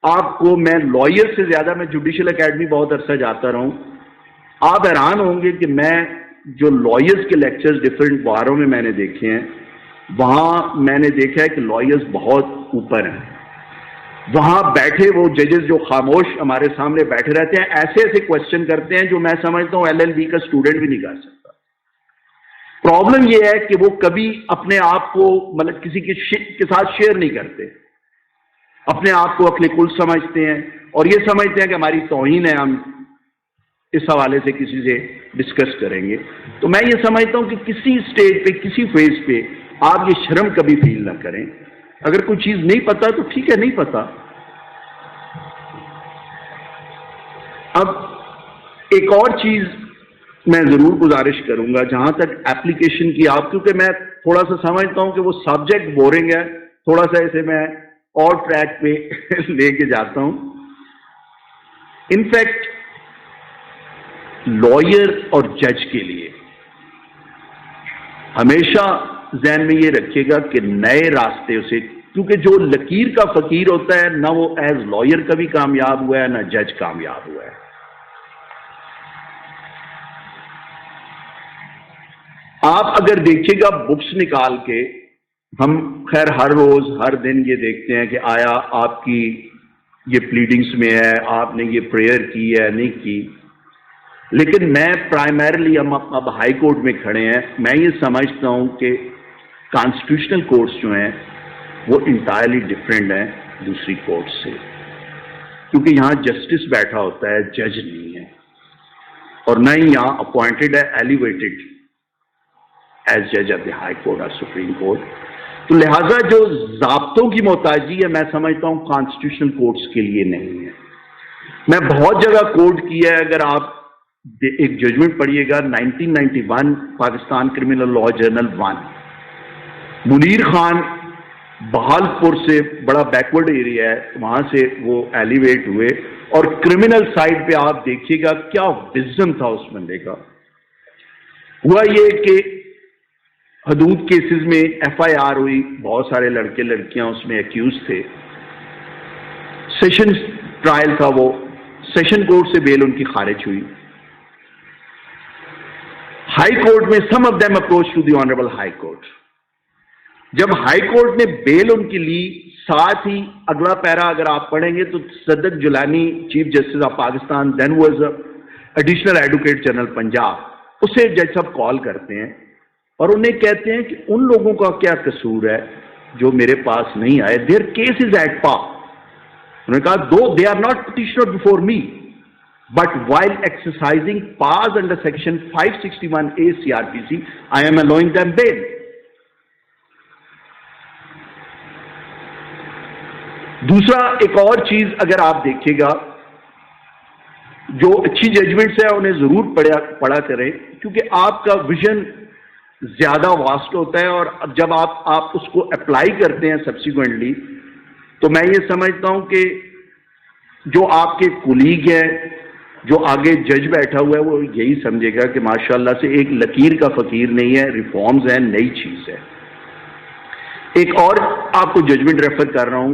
آپ کو میں لائر سے زیادہ میں جوڈیشل اکیڈمی بہت عرصہ جاتا رہا ہوں. آپ حیران ہوں گے کہ میں جو لائرز کے لیکچرز ڈفرینٹ باروں میں نے دیکھے ہیں, وہاں میں نے دیکھا ہے کہ لائرز بہت اوپر ہیں. وہاں بیٹھے وہ ججز جو خاموش ہمارے سامنے بیٹھے رہتے ہیں, ایسے ایسے کوشچن کرتے ہیں جو میں سمجھتا ہوں LLB کا اسٹوڈنٹ بھی نہیں کر سکتا. پرابلم یہ ہے کہ وہ کبھی اپنے آپ کو مطلب کسی کے ساتھ شیئر نہیں کرتے, اپنے آپ کو عقل کل سمجھتے ہیں اور یہ سمجھتے ہیں کہ ہماری توہین ہے, ہم اس حوالے سے کسی سے ڈسکس کریں گے. تو میں یہ سمجھتا ہوں کہ کسی اسٹیج پہ کسی فیز پہ آپ یہ شرم کبھی فیل نہ کریں. اگر کوئی چیز نہیں پتا تو ٹھیک ہے, نہیں پتا. اب ایک اور چیز میں ضرور گزارش کروں گا جہاں تک ایپلیکیشن کی, آپ کیونکہ میں تھوڑا سا سمجھتا ہوں کہ وہ سبجیکٹ بورنگ ہے, تھوڑا سا اسے میں اور ٹریک پہ لے کے جاتا ہوں. انفیکٹ لائر اور جج کے لیے ہمیشہ ذہن میں یہ رکھیے گا کہ نئے راستے اسے, کیونکہ جو لکیر کا فقیر ہوتا ہے نہ وہ ایز لائر کبھی کامیاب ہوا ہے نہ جج کامیاب ہوا ہے. آپ اگر دیکھیے گا بکس نکال کے, ہم خیر ہر روز ہر دن یہ دیکھتے ہیں کہ آیا آپ کی یہ پلیڈنگز میں ہے, آپ نے یہ پریئر کی ہے نہیں کی. لیکن میں پرائمرلی ہم اب ہائی کورٹ میں کھڑے ہیں, میں یہ سمجھتا ہوں کہ کانسٹیٹیوشنل کورٹس جو ہیں وہ انٹائرلی ڈفرینٹ ہیں دوسری کورٹ سے, کیونکہ یہاں جسٹس بیٹھا ہوتا ہے, جج نہیں ہے, اور نہ ہی یہاں اپوائنٹڈ ہے ایلیویٹڈ ایز جج آف دی ہائی کورٹ اور سپریم کورٹ. تو لہٰذا جو ضابطوں کی محتاجی ہے میں سمجھتا ہوں کانسٹیٹیوشنل کورٹس کے لیے نہیں ہے. میں بہت جگہ کوٹ کیا ہے, اگر آپ ایک ججمنٹ پڑھیے گا 1991 Pakistan criminal law journal 1, Munir Khan Bahawalpur سے بڑا بیکورڈ ایریا ہے, وہاں سے وہ ایلیویٹ ہوئے, اور کرمنل سائڈ پہ آپ دیکھیے گا کیا وزڈم تھا اس بندے کا. ہوا یہ کہ حدود کیسز میں FIR ہوئی, بہت سارے لڑکے لڑکیاں اس میں ایکیوز تھے, سیشن ٹرائل تھا, وہ سیشن کورٹ سے بیل ان کی خارج ہوئی. ہائی کورٹ میں some of them approach to the honourable High Court. جب ہائی کورٹ نے بیل ان کی لی, ساتھ ہی اگلا پیرا اگر آپ پڑھیں گے تو Sadiq Jilani chief justice of Pakistan then was additional advocate general Punjab, اسے جج صاحب کال کرتے ہیں اور انہیں کہتے ہیں کہ ان لوگوں کا کیا قصور ہے جو میرے پاس نہیں آئے, دیئر کیس از ایٹ پا. انہوں نے کہا دو they are not petitioner before me, but while exercising powers under section 561A CRPC, I am allowing them bail. دوسرا ایک اور چیز اگر آپ دیکھیے گا, جو اچھی ججمنٹس ہیں انہیں ضرور پڑھا کریں, کیونکہ آپ کا ویژن زیادہ واسٹ ہوتا ہے, اور جب آپ اس کو اپلائی کرتے ہیں سبسیکوینٹلی, تو میں یہ سمجھتا ہوں کہ جو آپ کے کولیگ ہیں, جو آگے جج بیٹھا ہوا ہے, وہ یہی سمجھے گا کہ ماشاءاللہ سے ایک لکیر کا فقیر نہیں ہے, ریفارمز ہیں, نئی چیز ہے. ایک اور آپ کو ججمنٹ ریفر کر رہا ہوں,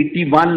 81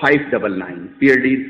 599, PLD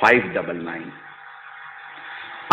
599।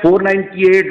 498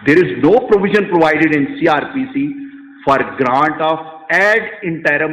There is no provision provided in CRPC for grant of ad interim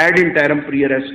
ad interim pre-arrest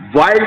while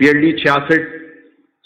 PLD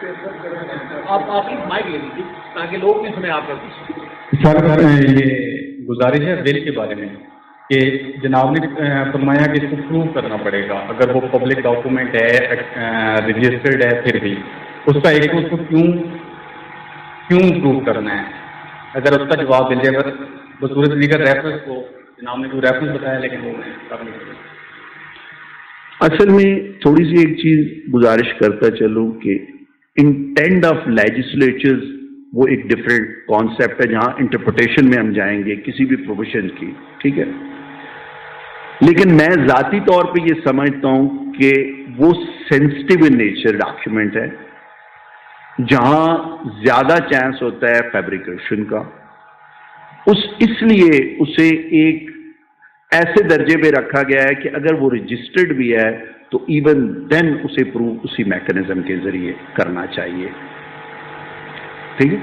آپ مائک لے لیجیے تاکہ لوگ بھی سنیں آپ کا کچھ. سر یہ گزارش ہے بل کے بارے میں کہ جناب نے فرمایا کہ اس کو پروو کرنا پڑے گا اگر وہ پبلک ڈاکومنٹ ہے رجسٹرڈ ہے پھر بھی اس کا ایک اس کو کیوں پروو کرنا ہے. اگر اس کا جواب مل جائے بصورت دیگر ریفرنس کو جناب نے کوئی ریفرنس بتایا لیکن وہ نہیں. اصل میں تھوڑی سی ایک چیز گزارش کرتا چلوں کہ انٹینٹ آف لیجسلیچرز وہ ایک ڈفرینٹ کانسیپٹ ہے جہاں انٹرپریٹیشن میں ہم جائیں گے کسی بھی پروویژن کی, ٹھیک ہے. لیکن میں ذاتی طور پہ یہ سمجھتا ہوں کہ وہ سینسٹیو ان نیچر ڈاکیومنٹ ہے جہاں زیادہ چانس ہوتا ہے فیبریکیشن کا. اس لیے اسے ایک ایسے درجے پہ رکھا گیا ہے کہ اگر وہ رجسٹرڈ بھی ہے تو ایون دین اسے پروو اسی میکانزم کے ذریعے کرنا چاہیے, ٹھیک ہے.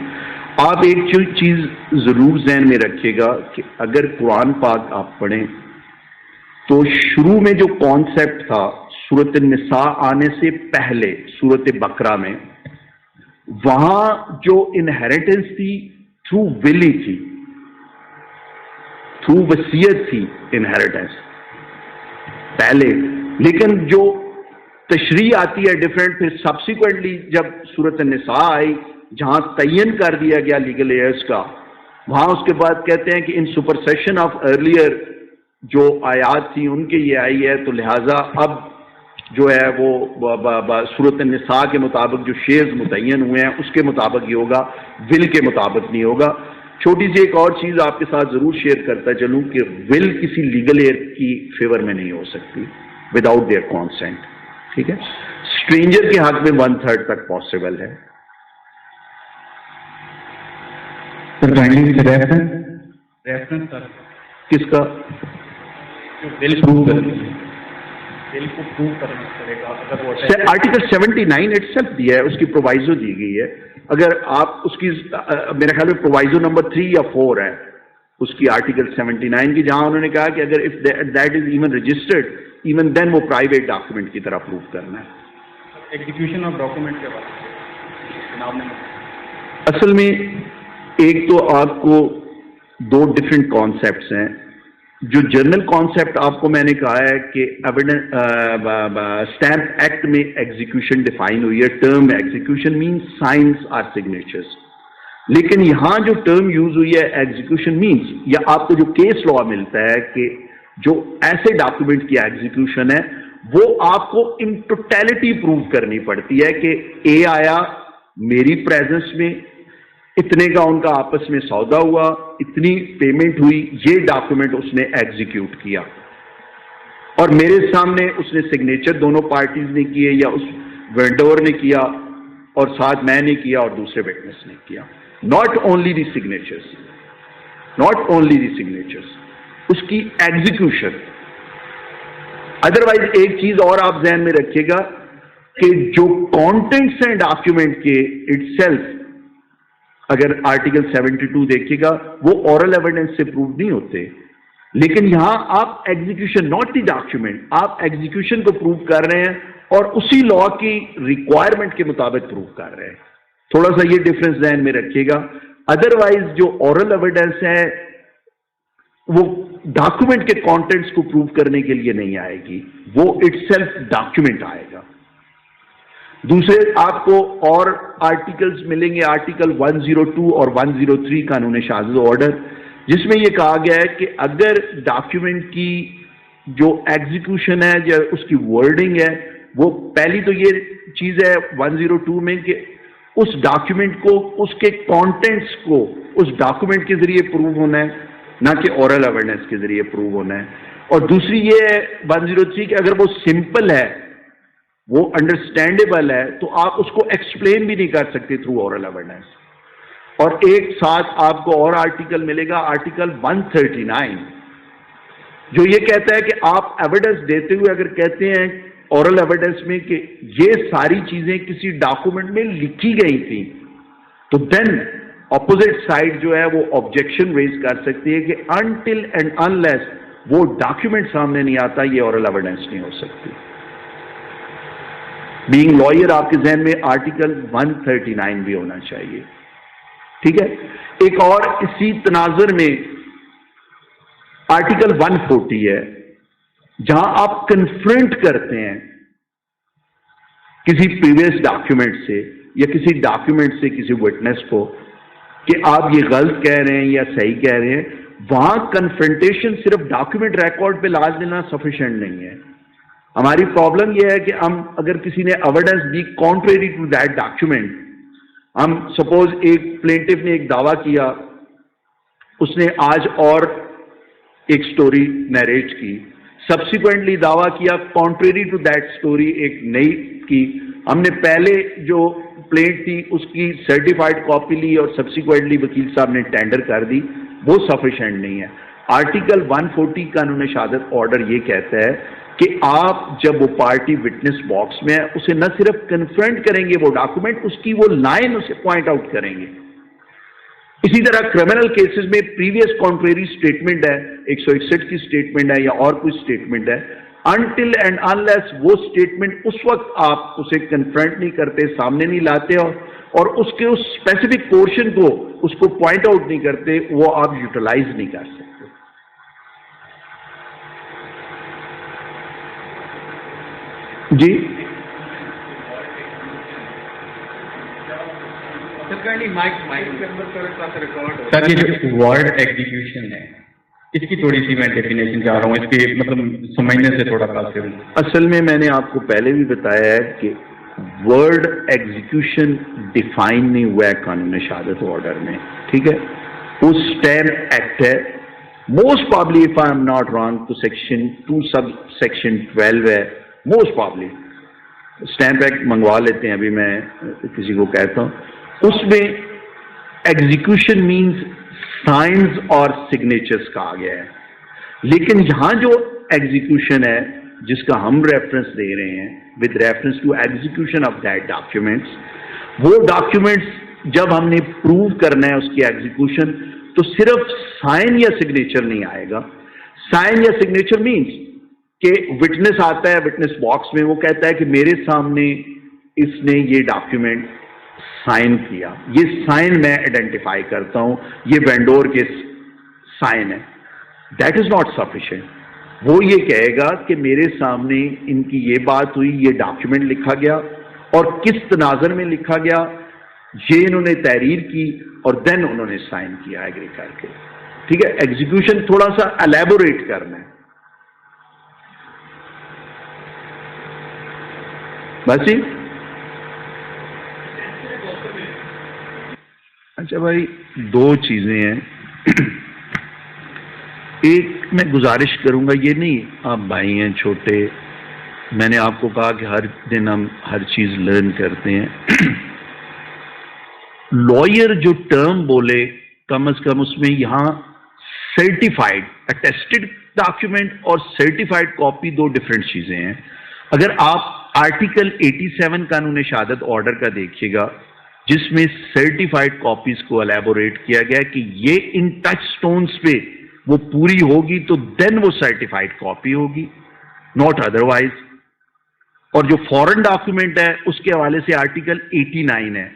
آپ ایک چیز ضرور ذہن میں رکھیے گا کہ اگر قرآن پاک آپ پڑھیں تو شروع میں جو کانسیپٹ تھا سورۃ النساء آنے سے پہلے سورۃ بقرہ میں, وہاں جو انہیریٹنس تھی تھرو ول ہی تھی, تھرو وصیت تھی انہیریٹنس پہلے. لیکن جو تشریح آتی ہے ڈفرینٹ پھر سبسیکوینٹلی جب سورۃ النساء آئی جہاں تعین کر دیا گیا لیگل ایئرس کا, وہاں اس کے بعد کہتے ہیں کہ ان سپرسیشن آف ارلیئر جو آیات تھی ان کے یہ آئی ہے تو لہٰذا اب جو ہے وہ سورۃ النساء کے مطابق جو شیئرز متعین ہوئے ہیں اس کے مطابق یہ ہوگا, ول کے مطابق نہیں ہوگا. چھوٹی سی ایک اور چیز آپ کے ساتھ ضرور شیئر کرتا چلوں کہ ول کسی لیگل ایئر کی فیور میں نہیں ہو سکتی وداؤٹ دیئر کانسینٹ, ٹھیک ہے. اسٹرینجر کے حق میں 1/3 تک پاسبل ہے. ریفرنس کس کا بل پروو کرنا پڑے گا اگر وہ آرٹیکل 79 اٹ سیلف دیا ہے, اس کی پرووائزو دی گئی ہے. اگر آپ اس کی میرے خیال میں پرووائزو نمبر 3 یا 4 ہے اس کی آرٹیکل 79 کی, جہاں انہوں نے کہا کہ اگر if that is even registered even then وہ پرائیویٹ ڈاکومنٹ کی طرح پروف کرنا ہے. ایگزیکیوشن آف ڈاکومنٹ کے بارے جناب نے اصل میں ایک تو آپ کو دو ڈفرینٹ کانسیپٹس ہیں. جو جنرل کانسیپٹ آپ کو میں نے کہا ہے کہ اسٹیمپ ایکٹ میں ایگزیکیوشن ڈیفائن ہوئی ہے, term execution means signs or signatures. لیکن یہاں جو ٹرم یوز ہوئی ہے ایگزیکیوشن مینس, یا آپ کو جو کیس لا ملتا ہے کہ جو ایسے ڈاکومنٹ کی ایگزیکیوشن ہے وہ آپ کو ان ٹوٹیلٹی پروو کرنی پڑتی ہے کہ اے آیا میری پریزنس میں, اتنے کا ان کا آپس میں سودا ہوا, اتنی پیمنٹ ہوئی, یہ ڈاکومنٹ اس نے ایگزیکیوٹ کیا اور میرے سامنے اس نے سگنیچر دونوں پارٹیز نے کیے یا اس وینڈور نے کیا اور ساتھ میں نے کیا اور دوسرے وٹنس نے کیا. Not only the signatures, not only the signatures, اس کی ایگزیکیوشن. ادروائز ایک چیز اور آپ ذہن میں رکھیے گا کہ جو کانٹینٹس ہیں ڈاکیومنٹ کے اٹ سیلف, اگر آرٹیکل 72 دیکھیے گا وہ اورل ایویڈنس سے پروو نہیں ہوتے, لیکن یہاں آپ ایگزیکیوشن ناٹ دی ڈاکیومنٹ, آپ ایگزیکیوشن کو پروو کر رہے ہیں اور اسی لا کی ریکوائرمنٹ کے مطابق پروو کر رہے ہیں. تھوڑا سا یہ ڈفرنس ذہن میں رکھیے گا. ادروائز جو اورل ایویڈنس ہے وہ ڈاکومنٹ کے کانٹینٹس کو پروو کرنے کے لیے نہیں آئے گی, وہ اٹ سیلف ڈاکیومنٹ آئے گا. دوسرے آپ کو اور آرٹیکلز ملیں گے, آرٹیکل 102 اور 103 قانون شاذ آرڈر, جس میں یہ کہا گیا ہے کہ اگر ڈاکیومنٹ کی جو ایگزیکیوشن ہے یا اس کی ورڈنگ ہے, وہ پہلی تو یہ چیز ہے 102 میں کہ اس ڈاکیومنٹ کو اس کے کانٹینٹس کو اس ڈاکیومنٹ کے ذریعے پروو ہونا ہے, نہ کہ اورل ایویڈنس کے ذریعے پروو ہونا ہے. اور دوسری یہ ہے 103 کہ اگر وہ سمپل ہے, وہ انڈرسٹینڈیبل ہے, تو آپ اس کو ایکسپلین بھی نہیں کر سکتے تھرو اورل ایویڈنس. اور ایک ساتھ آپ کو اور آرٹیکل ملے گا, آرٹیکل 139, جو یہ کہتا ہے کہ آپ ایویڈنس دیتے ہوئے اگر کہتے ہیں اورل ایویڈنس میں کہ یہ ساری چیزیں کسی ڈاکومنٹ میں لکھی گئی تھیں, تو دین اپوزٹ سائڈ جو ہے وہ آبجیکشن ریز کر سکتی ہے کہ انٹل اینڈ انلیس وہ ڈاکیومنٹ سامنے نہیں آتا یہ اورل ایویڈنس نہیں ہو سکتی. بینگ لائر آپ کے ذہن میں آرٹیکل 139 بھی ہونا چاہیے. ٹھیک ہے. ایک اور اسی تناظر میں آرٹیکل 140 ہے جہاں آپ کنفرنٹ کرتے ہیں کسی پریویس ڈاکیومنٹ سے یا کسی ڈاکیومنٹ سے کسی وٹنس کو کہ آپ یہ غلط کہہ رہے ہیں یا صحیح کہہ رہے ہیں. وہاں کنفرنٹیشن صرف ڈاکیومنٹ ریکارڈ پہ لاز دینا سفیشینٹ نہیں ہے. ہماری پرابلم یہ ہے کہ ہم اگر کسی نے ایویڈنس دی کانٹریری ٹو دیٹ ڈاکیومنٹ، ہم سپوز ایک پلینٹف نے ایک دعویٰ کیا، اس نے آج اور ایک سٹوری نیریٹ کی، سبسیکوینٹلی دعویٰ کیا کانٹریری ٹو دیٹ سٹوری ایک نئی کی. ہم نے پہلے جو پلینٹ تھی اس کی سرٹیفائڈ کاپی لی اور سبسیکوینٹلی وکیل صاحب نے ٹینڈر کر دی، وہ سفیشینٹ نہیں ہے. آرٹیکل 140 قانون شہادت آرڈر یہ کہتا ہے کہ آپ جب وہ پارٹی وٹنس باکس میں ہے اسے نہ صرف کنفرنٹ کریں گے وہ ڈاکومنٹ، اس کی وہ لائن اسے پوائنٹ آؤٹ کریں گے. اسی طرح کرمنل کیسز میں پریویس کانٹریری سٹیٹمنٹ ہے، 161 کی سٹیٹمنٹ ہے یا اور کوئی سٹیٹمنٹ ہے، انٹل اینڈ انلیس وہ سٹیٹمنٹ اس وقت آپ اسے کنفرنٹ نہیں کرتے، سامنے نہیں لاتے اور اس کے اس اسپیسیفک پورشن کو اس کو پوائنٹ آؤٹ نہیں کرتے، وہ آپ یوٹیلائز نہیں کر سکتے. جی سر، یہ جو ورڈ ایگزیکیوشن ہے اس کی تھوڑی سی میں ڈیفینیشن چاہ رہا ہوں، اس کے مطلب سمجھنے سے تھوڑا قاصر ہوں. اصل میں نے آپ کو پہلے بھی بتایا ہے کہ ورڈ ایگزیکیوشن ڈیفائن نہیں ہوا ہے قانون شہادت آرڈر میں. ٹھیک ہے. وہ اسٹیمپ ایکٹ ہے، most probably if I am not wrong تو سیکشن 2 سب سیکشن 12 ہے. موسٹ پرابلی اسٹیمپ ایکٹ منگوا لیتے ہیں، ابھی میں کسی کو کہتا ہوں. اس میں ایگزیکیوشن مینز سائنز اور سگنیچرز کہا گیا ہے، لیکن یہاں جو ایگزیکیوشن ہے جس کا ہم ریفرنس دے رہے ہیں with reference to execution of that documents, وہ ڈاکیومنٹس جب ہم نے پروو کرنا ہے اس کی ایگزیکیوشن تو صرف سائن یا سگنیچر نہیں آئے گا. سائن یا سگنیچر مینز کہ وٹنس آتا ہے وٹنس باکس میں، وہ کہتا ہے کہ میرے سامنے اس نے یہ ڈاکیومنٹ سائن کیا، یہ سائن میں آئیڈینٹیفائی کرتا ہوں، یہ وینڈور کے سائن ہے. That is not sufficient. وہ یہ کہے گا کہ میرے سامنے ان کی یہ بات ہوئی، یہ ڈاکیومنٹ لکھا گیا اور کس تناظر میں لکھا گیا، یہ انہوں نے تحریر کی اور دین انہوں نے سائن کیا ایگری کر کے. ٹھیک ہے. ایگزیکیوشن تھوڑا سا الیبوریٹ کرنا ہے بس. اچھا بھائی، دو چیزیں ہیں. ایک میں گزارش کروں گا، یہ نہیں آپ بھائی ہیں چھوٹے، میں نے آپ کو کہا کہ ہر دن ہم ہر چیز لرن کرتے ہیں. لائر جو ٹرم بولے کم از کم اس میں یہاں سرٹیفائڈ اٹیسٹڈ ڈاکیومنٹ اور سرٹیفائڈ کاپی دو ڈفرینٹ چیزیں ہیں. اگر آپ آرٹیکل 87 قانون شہادت آرڈر کا دیکھیے گا جس میں سرٹیفائڈ کاپیز کو الیبوریٹ کیا گیا کہ یہ ان ٹچ سٹونز پہ وہ پوری ہوگی تو دین وہ سرٹیفائڈ کاپی ہوگی، ناٹ ادروائز. اور جو فورن ڈاکیومنٹ ہے اس کے حوالے سے آرٹیکل 89 ہے،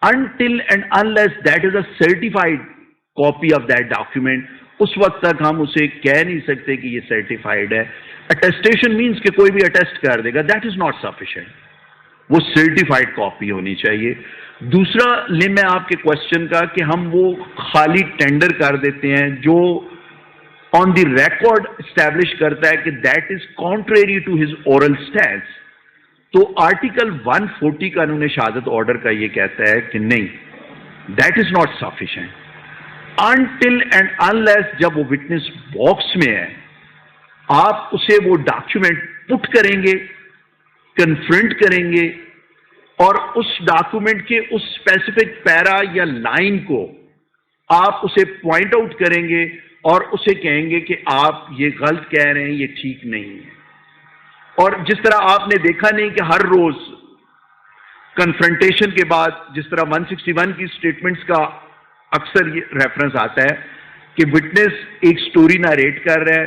until and unless that is a certified copy of that document اس وقت تک ہم اسے کہہ نہیں سکتے کہ یہ سرٹیفائڈ ہے. اٹیسٹیشن مینس کہ کوئی بھی اٹیسٹ کر دے گا، دیٹ از ناٹ سفیشینٹ. وہ سرٹیفائڈ کاپی ہونی چاہیے. دوسرا لم ہے آپ کے کوشچن کا کہ ہم وہ خالی ٹینڈر کر دیتے ہیں جو آن دی ریکارڈ اسٹیبلش کرتا ہے کہ that is contrary to his oral stance. تو آرٹیکل 140 قانون شہادت آرڈر کا یہ کہتا ہے کہ نہیں، that is not sufficient. Until and unless جب وہ وٹنس باکس میں ہے آپ اسے وہ ڈاکیومنٹ پٹ کریں گے، کنفرنٹ کریں گے اور اس ڈاکیومنٹ کے اس اسپیسیفک پیرا یا لائن کو آپ اسے پوائنٹ آؤٹ کریں گے اور اسے کہیں گے کہ آپ یہ غلط کہہ رہے ہیں، یہ ٹھیک نہیں ہے. اور جس طرح آپ نے دیکھا نہیں کہ ہر روز کنفرنٹیشن کے بعد جس طرح 161 کی سٹیٹمنٹس کا اکثر یہ ریفرنس آتا ہے کہ وٹنس ایک سٹوری نریٹ کر رہا ہے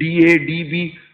DA DB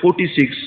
46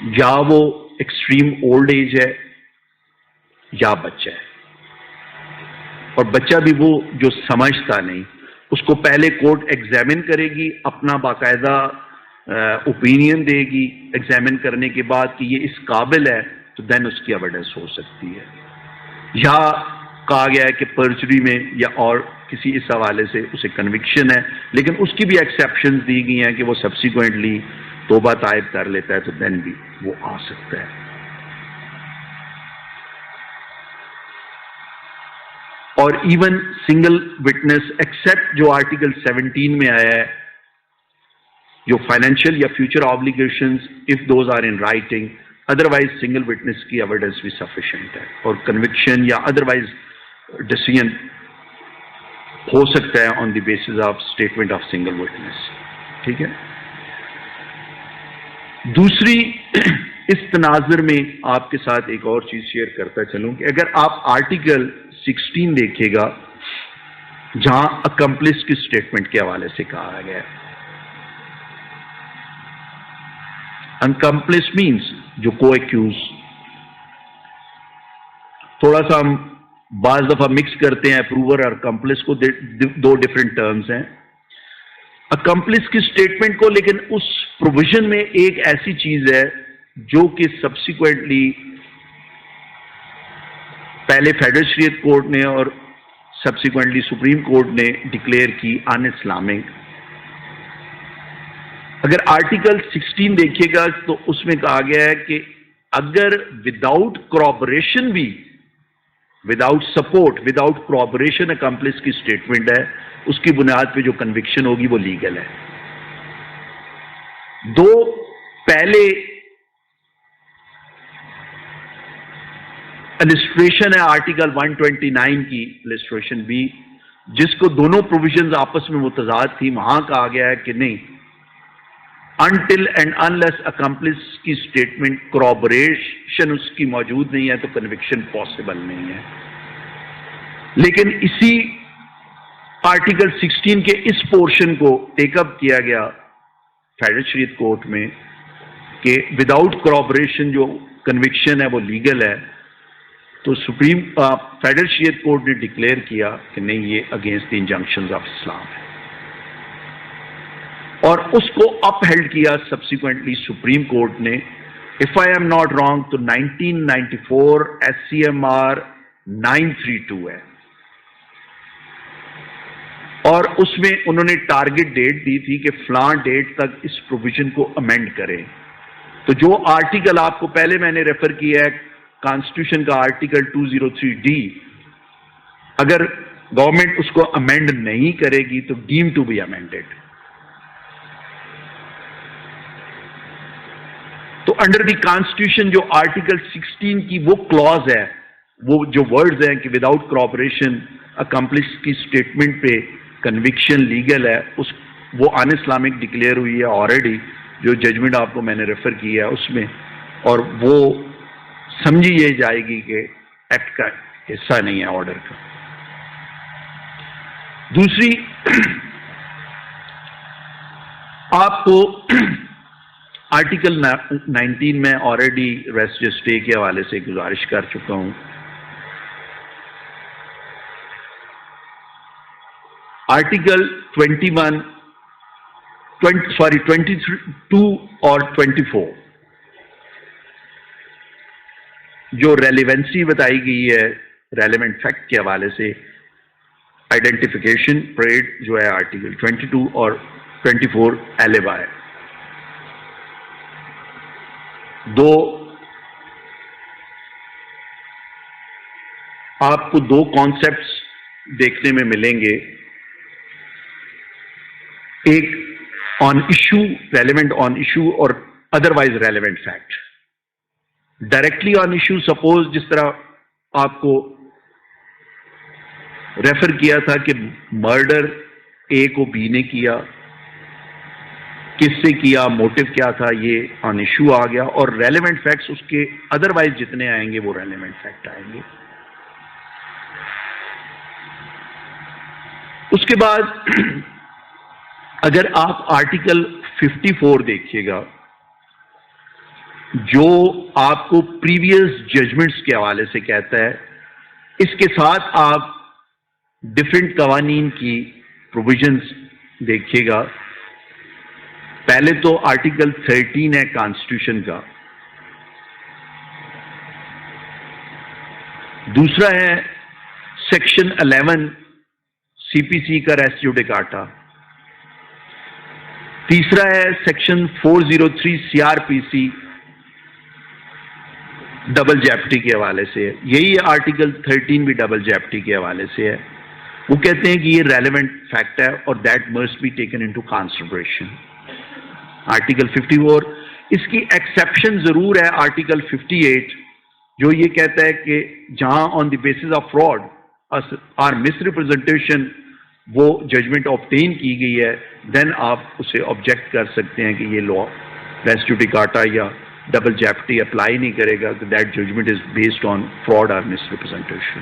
یا وہ ایکسٹریم اولڈ ایج ہے یا بچہ ہے. اور بچہ بھی وہ جو سمجھتا نہیں، اس کو پہلے کورٹ ایگزامن کرے گی، اپنا باقاعدہ اوپینین دے گی ایگزامن کرنے کے بعد کہ یہ اس قابل ہے، تو دین اس کی ایویڈنس ہو سکتی ہے. یا کہا گیا ہے کہ پرجری میں یا اور کسی اس حوالے سے اسے کنوکشن ہے، لیکن اس کی بھی ایکسیپشنز دی گئی ہیں کہ وہ سبسیکوینٹلی توبہ طائب کر لیتا ہے تو دین بھی وہ آ سکتا ہے. اور ایون سنگل وٹنس ایکسپٹ جو آرٹیکل 17 میں آیا ہے، جو فائنینشیل یا future obligations if those are in writing, otherwise single witness کی ایویڈنس بھی سفیشینٹ ہے، اور کنوکشن یا ادروائز ڈیسیژن ہو سکتا ہے on the basis of statement of single witness. ٹھیک ہے. دوسری اس تناظر میں آپ کے ساتھ ایک اور چیز شیئر کرتا چلوں کہ اگر آپ آرٹیکل 16 دیکھے گا جہاں اکمپلس کی اسٹیٹمنٹ کے حوالے سے کہا گیا ہے، اکمپلس مینس جو کو ایکیوز. تھوڑا سا ہم بعض دفعہ مکس کرتے ہیں اپروور اور اکمپلس کو، دو ڈفرینٹ ٹرمز ہیں. اکمپلس کی اسٹیٹمنٹ کو لیکن اس پروویژن میں ایک ایسی چیز ہے جو کہ سبسیکوینٹلی پہلے فیڈرل شریعت کورٹ نے اور سبسیکوینٹلی سپریم کورٹ نے ڈکلیئر کی ان اسلامک. اگر آرٹیکل 16 دیکھیے گا تو اس میں کہا گیا ہے کہ اگر وداؤٹ کورابریشن بھی، وداؤٹ سپورٹ، وداؤٹ کورابریشن اکمپلس کی اسٹیٹمنٹ ہے، اس کی بنیاد پہ جو کنوکشن ہوگی وہ لیگل ہے. دو پہلے السٹریشن ہے آرٹیکل 129 کی السٹریشن بھی، جس کو دونوں پروویژنز آپس میں متضاد تھی. وہاں کہا گیا ہے کہ نہیں، انٹل اینڈ انلیس اکمپلس کی اسٹیٹمنٹ کورابریشن اس کی موجود نہیں ہے تو کنوکشن پاسبل نہیں ہے. لیکن اسی آرٹیکل 16 کے اس پورشن کو ٹیک اپ کیا گیا فیڈرل شریعت کورٹ میں کہ وداؤٹ کورابریشن جو کنوکشن ہے وہ لیگل ہے. تو سپریم فیڈرل شریعت کورٹ نے ڈکلیئر کیا کہ نہیں، یہ اگینسٹ دی انجنکشنز آف اسلام ہے، اور اس کو اپ ہیلڈ کیا سبسیکوینٹلی سپریم کورٹ نے. If I am not wrong تو 1994 SCMR 932 ہے، اور اس میں انہوں نے ٹارگٹ ڈیٹ دی تھی کہ فلاں ڈیٹ تک اس پروویژن کو امینڈ کریں. تو جو آرٹیکل آپ کو پہلے میں نے ریفر کیا ہے کانسٹیٹیوشن کا آرٹیکل 203D، اگر گورنمنٹ اس کو امینڈ نہیں کرے گی تو ڈیم ٹو بی امینڈیڈ. تو انڈر دی کانسٹیٹیوشن جو آرٹیکل 16 کی وہ کلوز ہے، وہ جو ورڈز ہیں کہ وداؤٹ کورابریشن اکمپلس کی اسٹیٹمنٹ پہ کنوکشن لیگل ہے، وہ ان اسلامک ڈکلیئر ہوئی ہے آلریڈی، جو ججمنٹ آپ کو میں نے ریفر کیا ہے اس میں، اور وہ سمجھی یہ جائے گی کہ ایکٹ کا حصہ نہیں ہے آرڈر کا. دوسری آپ کو آرٹیکل 19 میں آلریڈی ریسٹ اسٹے کے حوالے سے گزارش کر چکا ہوں. آرٹیکل 22 اور 24 جو ریلیونسی بتائی گئی ہے ریلیونٹ فیکٹ کے حوالے سے، آئیڈینٹیفیکیشن پریڈ جو ہے آرٹیکل 22 اور 24 ایلیبا ہے. دو آپ کو دو کانسیپٹس دیکھنے میں ملیں گے. ایک آن ایشو، ریلیونٹ آن ایشو، اور otherwise relevant fact. Directly on issue, suppose جس طرح آپ کو ریفر کیا تھا کہ مرڈر اے کو بی نے کیا، کس سے کیا، موٹو کیا تھا، یہ آن ایشو آ گیا. اور ریلیونٹ فیکٹس اس کے ادروائز جتنے آئیں گے وہ ریلیونٹ فیکٹ آئیں گے. اس کے بعد اگر آپ آرٹیکل 54 دیکھیے گا جو آپ کو پریویس ججمنٹس کے حوالے سے کہتا ہے. اس کے ساتھ آپ ڈفرینٹ قوانین کی پروویژنز دیکھیے گا. پہلے تو آرٹیکل 13 ہے کانسٹیٹیوشن کا. دوسرا ہے سیکشن 11 سی پی سی کا ریس جوڈیکاٹا. تیسرا ہے سیکشن 403 سی آر پی سی ڈبل جیپٹی کے حوالے سے. یہی آرٹیکل 13 بھی ڈبل جیپٹی کے حوالے سے ہے. وہ کہتے ہیں کہ یہ ریلیونٹ فیکٹ ہے اور that must be taken into consideration. Article 54 اس کی ایکسیپشن ضرور ہے. آرٹیکل 58 جو یہ کہتا ہے کہ جہاں آن دی بیسس آف فراڈ اور مس ریپرزنٹیشن وہ ججمنٹ آبٹین کی گئی ہے, دین آپ اسے آبجیکٹ کر سکتے ہیں کہ یہ لا ریس جوڈیکاٹا یا ڈبل جیپٹی اپلائی نہیں کرے گا, that judgment is based on fraud اور مس ریپرزنٹیشن.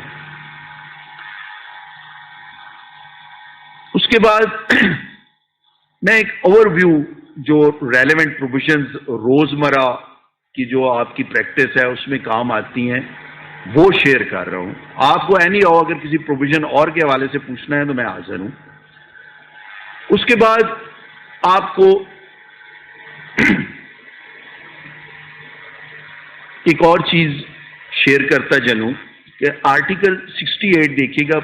اس کے بعد میں ایک اوور ویو جو ریلیونٹ پروویژنز روزمرہ کی جو آپ کی پریکٹس ہے اس میں کام آتی ہیں وہ شیئر کر رہا ہوں. آپ کو اینی ہو اگر کسی پروویژن اور کے حوالے سے پوچھنا ہے تو میں حاضر ہوں. اس کے بعد آپ کو ایک اور چیز شیئر کرتا چلوں کہ آرٹیکل 68 دیکھیے گا,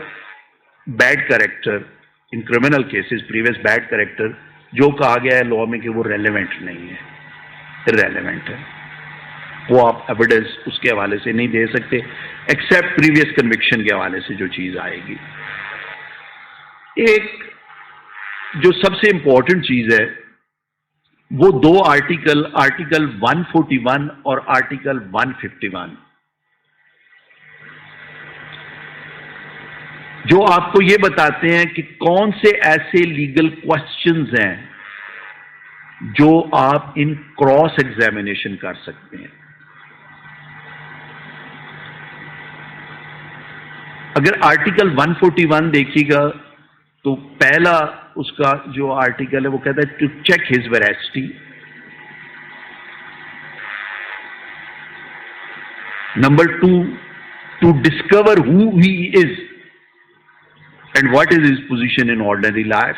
bad character in criminal cases, previous bad character جو کہا گیا ہے لا میں کہ وہ ریلیونٹ نہیں ہے, ارریلیونٹ ہے. وہ آپ ایویڈنس اس کے حوالے سے نہیں دے سکتے ایکسیپٹ پریویس کنوکشن کے حوالے سے جو چیز آئے گی. ایک جو سب سے امپورٹنٹ چیز ہے وہ دو آرٹیکل 141 اور آرٹیکل 151 جو آپ کو یہ بتاتے ہیں کہ کون سے ایسے لیگل کوسچنز ہیں جو آپ ان کراس ایگزامینیشن کر سکتے ہیں. اگر آرٹیکل 141 دیکھیے گا تو پہلا اس کا جو آرٹیکل ہے وہ کہتا ہے to check his veracity. Number 2 to discover who he is and what is his position in ordinary life.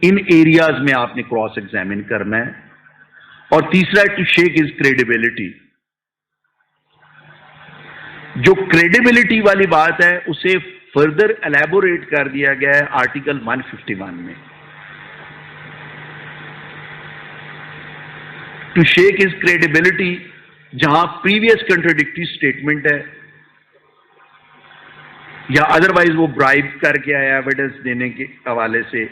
ان ایریاز میں آپ نے کراس ایگزامن کرنا ہے. اور تیسرا ہے ٹو شیک ہز کریڈیبلٹی. جو کریڈیبلٹی والی بات ہے اسے فردر الیبوریٹ کر دیا گیا ہے آرٹیکل 151 میں. ٹو شیک ہز کریڈیبلٹی جہاں پریویس کنٹراڈکٹری اسٹیٹمنٹ ہے یا ادروائز وہ برائب کر کے آیا ایویڈنس دینے کے حوالے سے.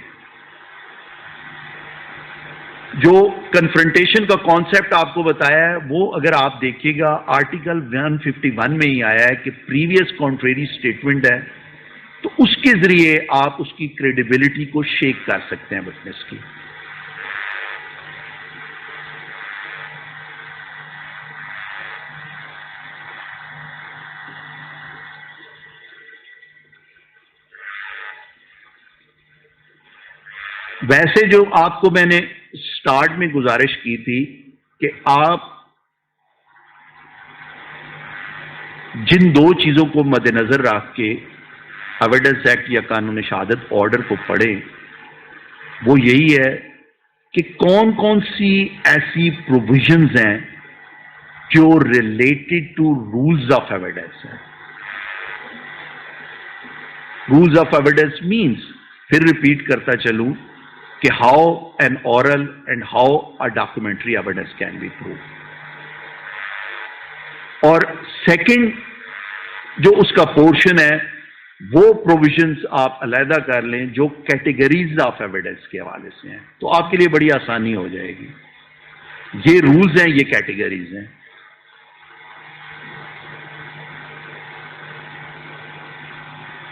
جو کنفرنٹیشن کا کانسیپٹ آپ کو بتایا ہے وہ اگر آپ دیکھیے گا آرٹیکل 151 میں ہی آیا ہے کہ پریویس کانٹریری اسٹیٹمنٹ ہے تو اس کے ذریعے آپ اس کی کریڈیبلٹی کو شیک کر سکتے ہیں وٹنس کی. ویسے جو آپ کو میں نے سٹارٹ میں گزارش کی تھی کہ آپ جن دو چیزوں کو مد نظر رکھ کے ایویڈنس ایکٹ یا قانون شہادت آرڈر کو پڑھیں وہ یہی ہے کہ کون کون سی ایسی پروویژنز ہیں جو related to rules of evidence ہیں. رولز آف ایویڈنس مینس پھر ریپیٹ کرتا چلوں کہ how an oral and how a documentary evidence can be prove. اور سیکنڈ جو اس کا پورشن ہے وہ پروویژنز آپ علیحدہ کر لیں جو کیٹیگریز آف ایویڈنس کے حوالے سے ہیں تو آپ کے لیے بڑی آسانی ہو جائے گی. یہ رولز ہیں, یہ کیٹیگریز ہیں.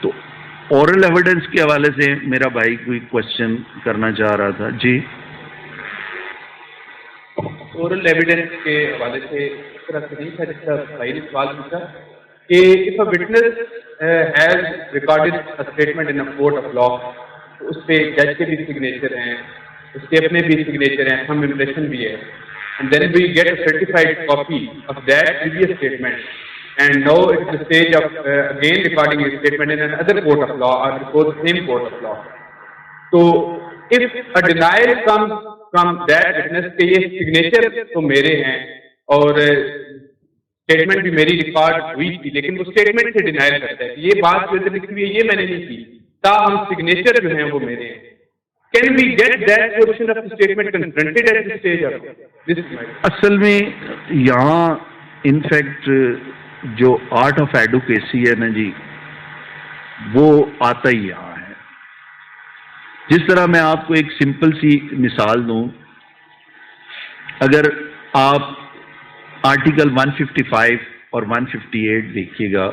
تو اورل ایویڈنس کے حوالے سے میرا بھائی کوئی کوشچن کرنا چاہ رہا تھا. جی, اورل ایویڈنس کے حوالے سے اس طرح سے نہیں تھا جس کا بھائی نے سوال پوچھا کہ if a witness has recorded a statement in a court of law تو اس پہ جج کے بھی سگنیچر ہیں, اس کے اپنے بھی سگنیچر ہیں, ہم امپریشن بھی ہے, and then we get a certified copy of that previous statement, and now it's the stage of again recording a statement in another court of law or before the same court of law. So if a denial comes from that witness کہ یہ signature تو میرے ہیں اور statement بھی میری record ہوئی تھی لیکن وہ اسٹیٹمنٹ سے ڈینائل کرتا ہے یہ بات جو ادھر لکھی ہوئی ہے یہ میں نے نہیں کی تاہم سگنیچر جو ہیں وہ میرے ہیں. Can we get that portion of the statement confronted at this stage of this? اصل میں یہاں انفیکٹ جو آرٹ آف ایڈوکیسی ہے نا جی وہ آتا ہی یہاں ہے. جس طرح میں آپ کو ایک سمپل سی مثال دوں, اگر آپ آرٹیکل 155 اور 158 دیکھیے گا,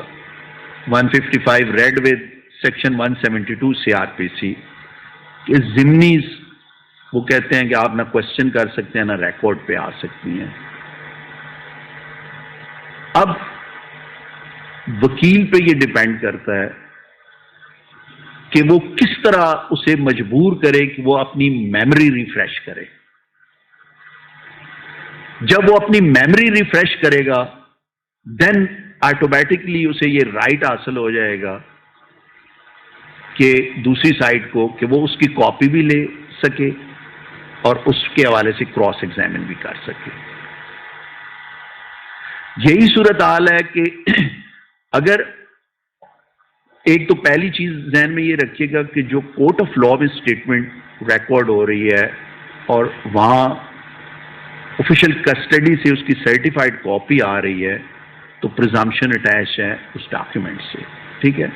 155 ریڈ ود سیکشن 172 CRPC کہ ضمنیز وہ کہتے ہیں کہ آپ نہ کوشچن کر سکتے ہیں نہ ریکارڈ پہ آ سکتی ہیں. اب وکیل پہ یہ ڈیپینڈ کرتا ہے کہ وہ کس طرح اسے مجبور کرے کہ وہ اپنی میموری ریفریش کرے. جب وہ اپنی میموری ریفریش کرے گا دین آٹومیٹکلی اسے یہ رائٹ حاصل ہو جائے گا کہ دوسری سائڈ کو کہ وہ اس کی کاپی بھی لے سکے اور اس کے حوالے سے کراس ایگزامن بھی کر سکے. یہی صورتحال ہے کہ اگر ایک تو پہلی چیز ذہن میں یہ رکھیے گا کہ جو کورٹ آف لاء میں اسٹیٹمنٹ ریکارڈ ہو رہی ہے اور وہاں آفیشیل کسٹڈی سے اس کی سرٹیفائڈ کاپی آ رہی ہے تو پرزمپشن اٹیچ ہے اس ڈاکیومنٹ سے. ٹھیک ہے,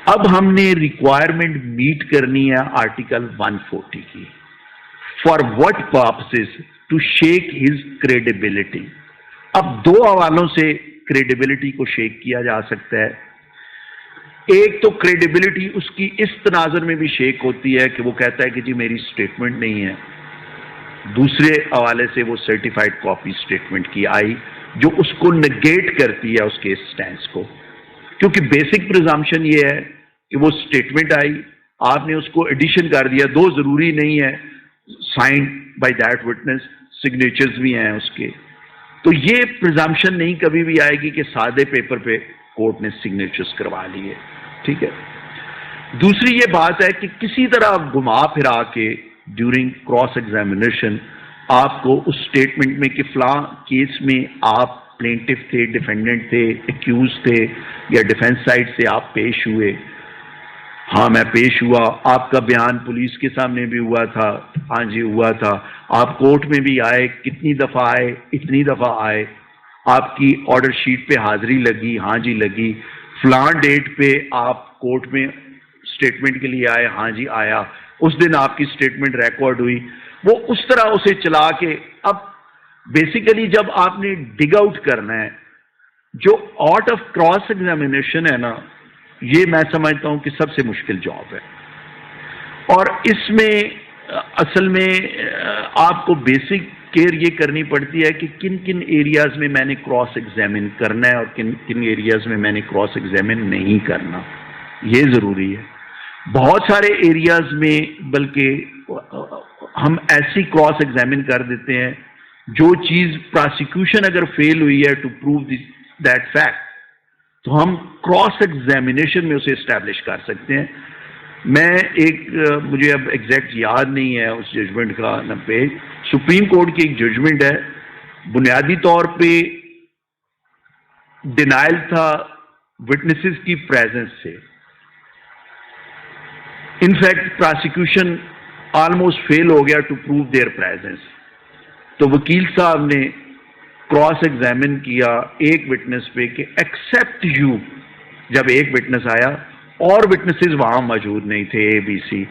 اب ہم نے ریکوائرمنٹ میٹ کرنی ہے آرٹیکل 140 کی. For what purposes to shake his credibility. اب دو حوالوں سے کریڈیبلٹی کو شیک کیا جا سکتا ہے. ایک تو کریڈیبلٹی اس کی اس تناظر میں بھی شیک ہوتی ہے کہ وہ کہتا ہے کہ جی میری اسٹیٹمنٹ نہیں ہے, دوسرے حوالے سے وہ سرٹیفائڈ کاپی اسٹیٹمنٹ کی آئی جو اس کو نگیٹ کرتی ہے اس کے سٹینس کو, کیونکہ بیسک پرزمپشن یہ ہے کہ وہ اسٹیٹمنٹ آئی, آپ نے اس کو ایڈیشن کر دیا, دو ضروری نہیں ہے signed by that witness, signatures بھی ہیں اس کے, تو یہ پرزمپشن نہیں کبھی بھی آئے گی کہ سادے پیپر پہ کورٹ نے سگنیچرز کروا لیے. ٹھیک ہے, دوسری یہ بات ہے کہ کسی طرح گھما پھرا کے ڈیورنگ کراس ایگزامینیشن آپ کو اس اسٹیٹمنٹ میں کہ فلاں کیس میں آپ پلینٹف تھے, ڈیفینڈنٹ تھے, ایکیوز تھے یا ڈیفینس سائڈ سے آپ پیش ہوئے, ہاں میں پیش ہوا, آپ کا بیان پولیس کے سامنے بھی ہوا تھا, ہاں جی ہوا تھا, آپ کورٹ میں بھی آئے, کتنی دفعہ آئے, اتنی دفعہ آئے, آپ کی آرڈر شیٹ پہ حاضری لگی, ہاں جی لگی, فلاں ڈیٹ پہ آپ کورٹ میں اسٹیٹمنٹ کے لیے آئے, ہاں جی آیا, اس دن آپ کی اسٹیٹمنٹ ریکارڈ ہوئی. وہ اس طرح اسے چلا کے اب بیسیکلی جب آپ نے ڈگ آؤٹ کرنا ہے جو آرٹ آف کراس ایگزامینیشن ہے نا, یہ میں سمجھتا ہوں کہ سب سے مشکل جاب ہے. اور اس میں اصل میں آپ کو بیسک کیئر یہ کرنی پڑتی ہے کہ کن کن ایریاز میں میں نے کراس ایگزامن کرنا ہے اور کن کن ایریاز میں میں نے کراس ایگزامن نہیں کرنا, یہ ضروری ہے. بہت سارے ایریاز میں بلکہ ہم ایسی کراس ایگزامن کر دیتے ہیں جو چیز پراسیکیوشن اگر فیل ہوئی ہے ٹو پروو دیٹ فیکٹ تو ہم کراس ایگزامینیشن میں اسے اسٹیبلش کر سکتے ہیں. میں ایک مجھے اب ایگزیکٹ یاد نہیں ہے اس ججمنٹ کا نہ پیج, سپریم کورٹ کی ایک ججمنٹ ہے, بنیادی طور پہ ڈینائل تھا وٹنسز کی پریزنس سے. انفیکٹ پراسیکیوشن آلموسٹ فیل ہو گیا ٹو پروو دیئر پریزنس, تو وکیل صاحب نے کراس ایگزامن کیا ایک وٹنس پہ کہ ایکسپٹ یو, جب ایک وٹنس آیا اور وٹنسز وہاں موجود نہیں تھے اے بی سی,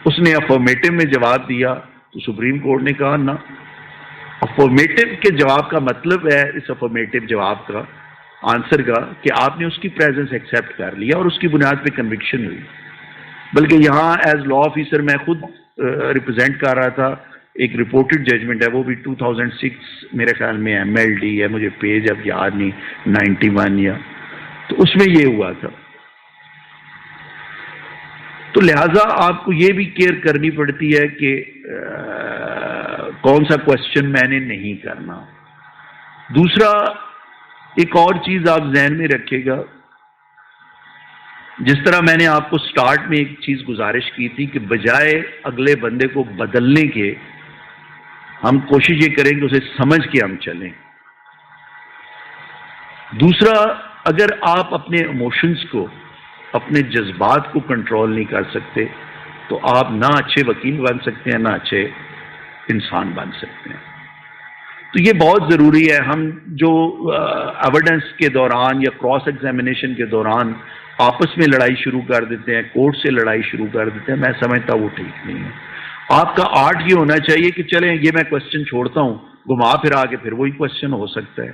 اس نے افرمیٹو میں جواب دیا تو سپریم کورٹ نے کہا نا, افرمیٹو کے جواب کا مطلب ہے اس افرمیٹو جواب کا آنسر کا کہ آپ نے اس کی پریزنس ایکسیپٹ کر لیا اور اس کی بنیاد پہ کنوکشن ہوئی. بلکہ یہاں ایز لا آفیسر میں خود ریپرزینٹ کر رہا تھا, ایک رپورٹڈ ججمنٹ ہے وہ بھی 2006 میرے خیال میں MLD ہے, مجھے پیج اب یاد نہیں, 91 یا, تو اس میں یہ ہوا تھا. تو لہٰذا آپ کو یہ بھی کیئر کرنی پڑتی ہے کہ کون سا کوشچن میں نے نہیں کرنا. دوسرا ایک اور چیز آپ ذہن میں رکھے گا، جس طرح میں نے آپ کو سٹارٹ میں ایک چیز گزارش کی تھی کہ بجائے اگلے بندے کو بدلنے کے ہم کوشش یہ کریں کہ اسے سمجھ کے ہم چلیں. دوسرا، اگر آپ اپنے ایموشنز کو، اپنے جذبات کو کنٹرول نہیں کر سکتے تو آپ نہ اچھے وکیل بن سکتے ہیں، نہ اچھے انسان بن سکتے ہیں. تو یہ بہت ضروری ہے. ہم جو ایویڈنس کے دوران یا کراس ایگزامینیشن کے دوران آپس میں لڑائی شروع کر دیتے ہیں، کورٹ سے لڑائی شروع کر دیتے ہیں، میں سمجھتا وہ ٹھیک نہیں ہے. آپ کا آرٹ یہ ہونا چاہیے کہ چلیں یہ میں کوشچن چھوڑتا ہوں، گھما پھر آ کے پھر وہی کوشچن ہو سکتا ہے.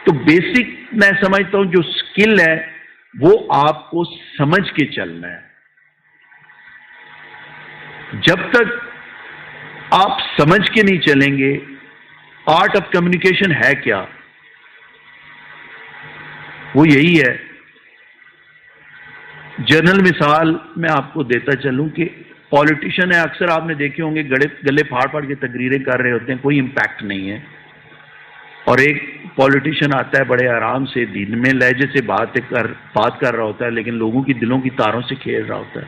تو بیسک میں سمجھتا ہوں جو سکل ہے وہ آپ کو سمجھ کے چلنا ہے. جب تک آپ سمجھ کے نہیں چلیں گے، آرٹ آف کمیونیکیشن ہے کیا؟ وہ یہی ہے. جنرل مثال میں آپ کو دیتا چلوں کہ پولیٹیشین ہے، اکثر آپ نے دیکھے ہوں گے گلے پھاڑ پھاڑ کے تقریریں کر رہے ہوتے ہیں، کوئی امپیکٹ نہیں ہے. اور ایک پولیٹیشین آتا ہے بڑے آرام سے دن میں لہجے سے بات کر رہا ہوتا ہے، لیکن لوگوں کی دلوں کی تاروں سے کھیل رہا ہوتا ہے.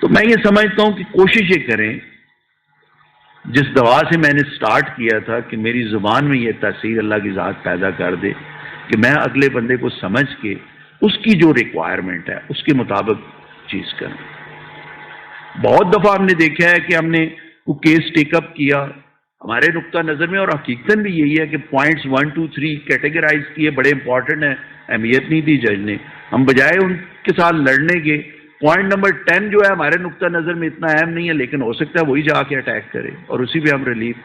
تو میں یہ سمجھتا ہوں کہ کوشش یہ کریں، جس دعا سے میں نے سٹارٹ کیا تھا کہ میری زبان میں یہ تاثیر اللہ کی ذات پیدا کر دے کہ میں اگلے بندے کو سمجھ کے اس کی جو ریکوائرمنٹ ہے اس کے مطابق چیز کریں. بہت دفعہ ہم نے دیکھا ہے کہ ہم نے کوئی کیس ٹیک اپ کیا، ہمارے نقطہ نظر میں، اور حقیقت بھی یہی ہے کہ پوائنٹس 1 2 3 کیٹیگرائز کیے، بڑے امپورٹنٹ ہیں، اہمیت نہیں دی جج نے. ہم بجائے ان کے ساتھ لڑنے کے پوائنٹ نمبر 10 جو ہے ہمارے نقطہ نظر میں اتنا اہم نہیں ہے، لیکن ہو سکتا ہے وہی جا کے اٹیک کرے اور اسی پہ ہم ریلیف.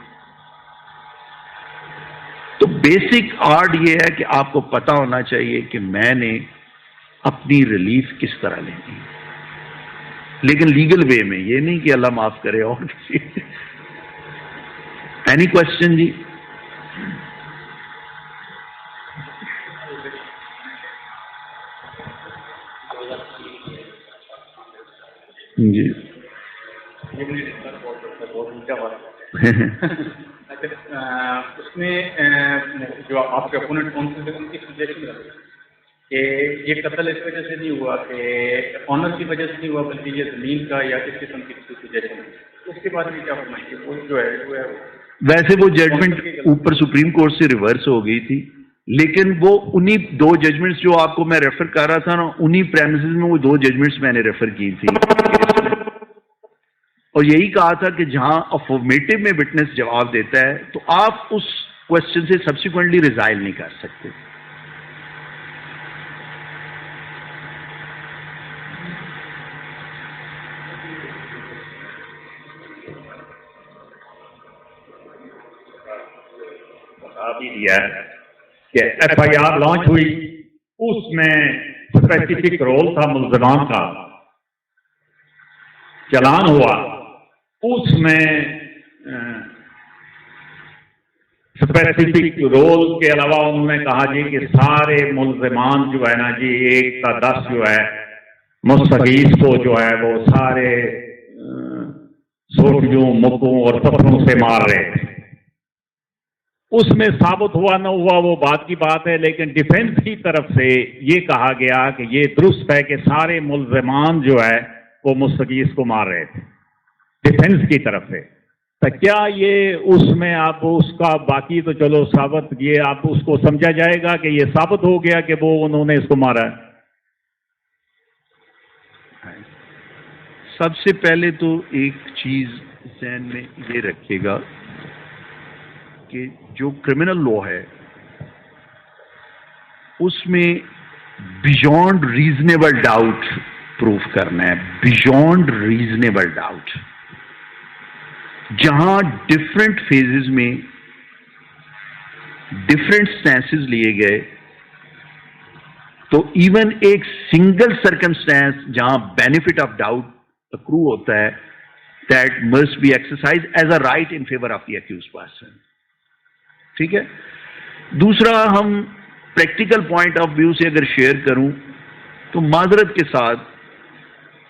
تو بیسک آرٹ یہ ہے کہ آپ کو پتا ہونا چاہیے کہ میں نے اپنی ریلیف کس طرح لینی، لیکن لیگل وے میں، یہ نہیں کہ اللہ معاف کرے. اور اینی کوشچن جی؟ جی اس میں جو آپ کے اپوننٹ کون سے ان کی سجیشن کہ یہ قتل اس وجہ سے نہیں ہوا کہ آنر کی وجہ سے نہیں ہوا، بلکہ یہ زمین کا یا کس قسم کی سجیشن، اس کے بارے میں کیا فرمائیں گے؟ وہ جو ہے ویسے وہ ججمنٹ اوپر سپریم کورٹ سے ریورس ہو گئی تھی، لیکن وہ انہی 2 ججمنٹس جو آپ کو میں ریفر کر رہا تھا نا، انہی پریمیسز میں وہ 2 ججمنٹس میں نے ریفر کی تھی، اور یہی کہا تھا کہ جہاں افرمیٹو میں وٹنس جواب دیتا ہے تو آپ اس کوشچن سے سبسیکوینٹلی ریزائل نہیں کر سکتے. بھی دیا کہ ایف آئی آر لانچ ہوئی، اس میں اسپیسیفک رول تھا ملزمان کا، چلان ہوا، اس میں اسپیسیفک رول کے علاوہ انہوں نے کہا جی کہ سارے ملزمان جو ہے نا جی 1 تا 10 جو ہے مستغیث کو جو ہے وہ سارے سوٹیوں مکوں اور پتھروں سے مار رہے تھے. اس میں ثابت ہوا نہ ہوا وہ بات کی بات ہے، لیکن ڈیفنس کی طرف سے یہ کہا گیا کہ یہ درست ہے کہ سارے ملزمان جو ہے وہ مستغیث کو مار رہے تھے ڈیفنس کی طرف سے. تو کیا یہ اس میں آپ اس کا باقی تو چلو ثابت، یہ آپ اس کو سمجھا جائے گا کہ یہ ثابت ہو گیا کہ وہ انہوں نے اس کو مارا ہے؟ سب سے پہلے تو ایک چیز ذہن میں یہ رکھیے گا کہ جو کرمنل لا ہے اس میں بیونڈ ریزنیبل ڈاؤٹ پروف کرنا ہے. بیونڈ ریزنیبل ڈاؤٹ، جہاں ڈفرینٹ فیزز میں ڈفرینٹ سٹینسز لیے گئے، تو ایون ایک سنگل سرکمسٹانس جہاں بینیفٹ آف ڈاؤٹ اکرو ہوتا ہے، that must be exercise as a right in favour of the accused person. ٹھیک ہے. دوسرا، ہم پریکٹیکل پوائنٹ آف ویو سے اگر شیئر کروں تو معذرت کے ساتھ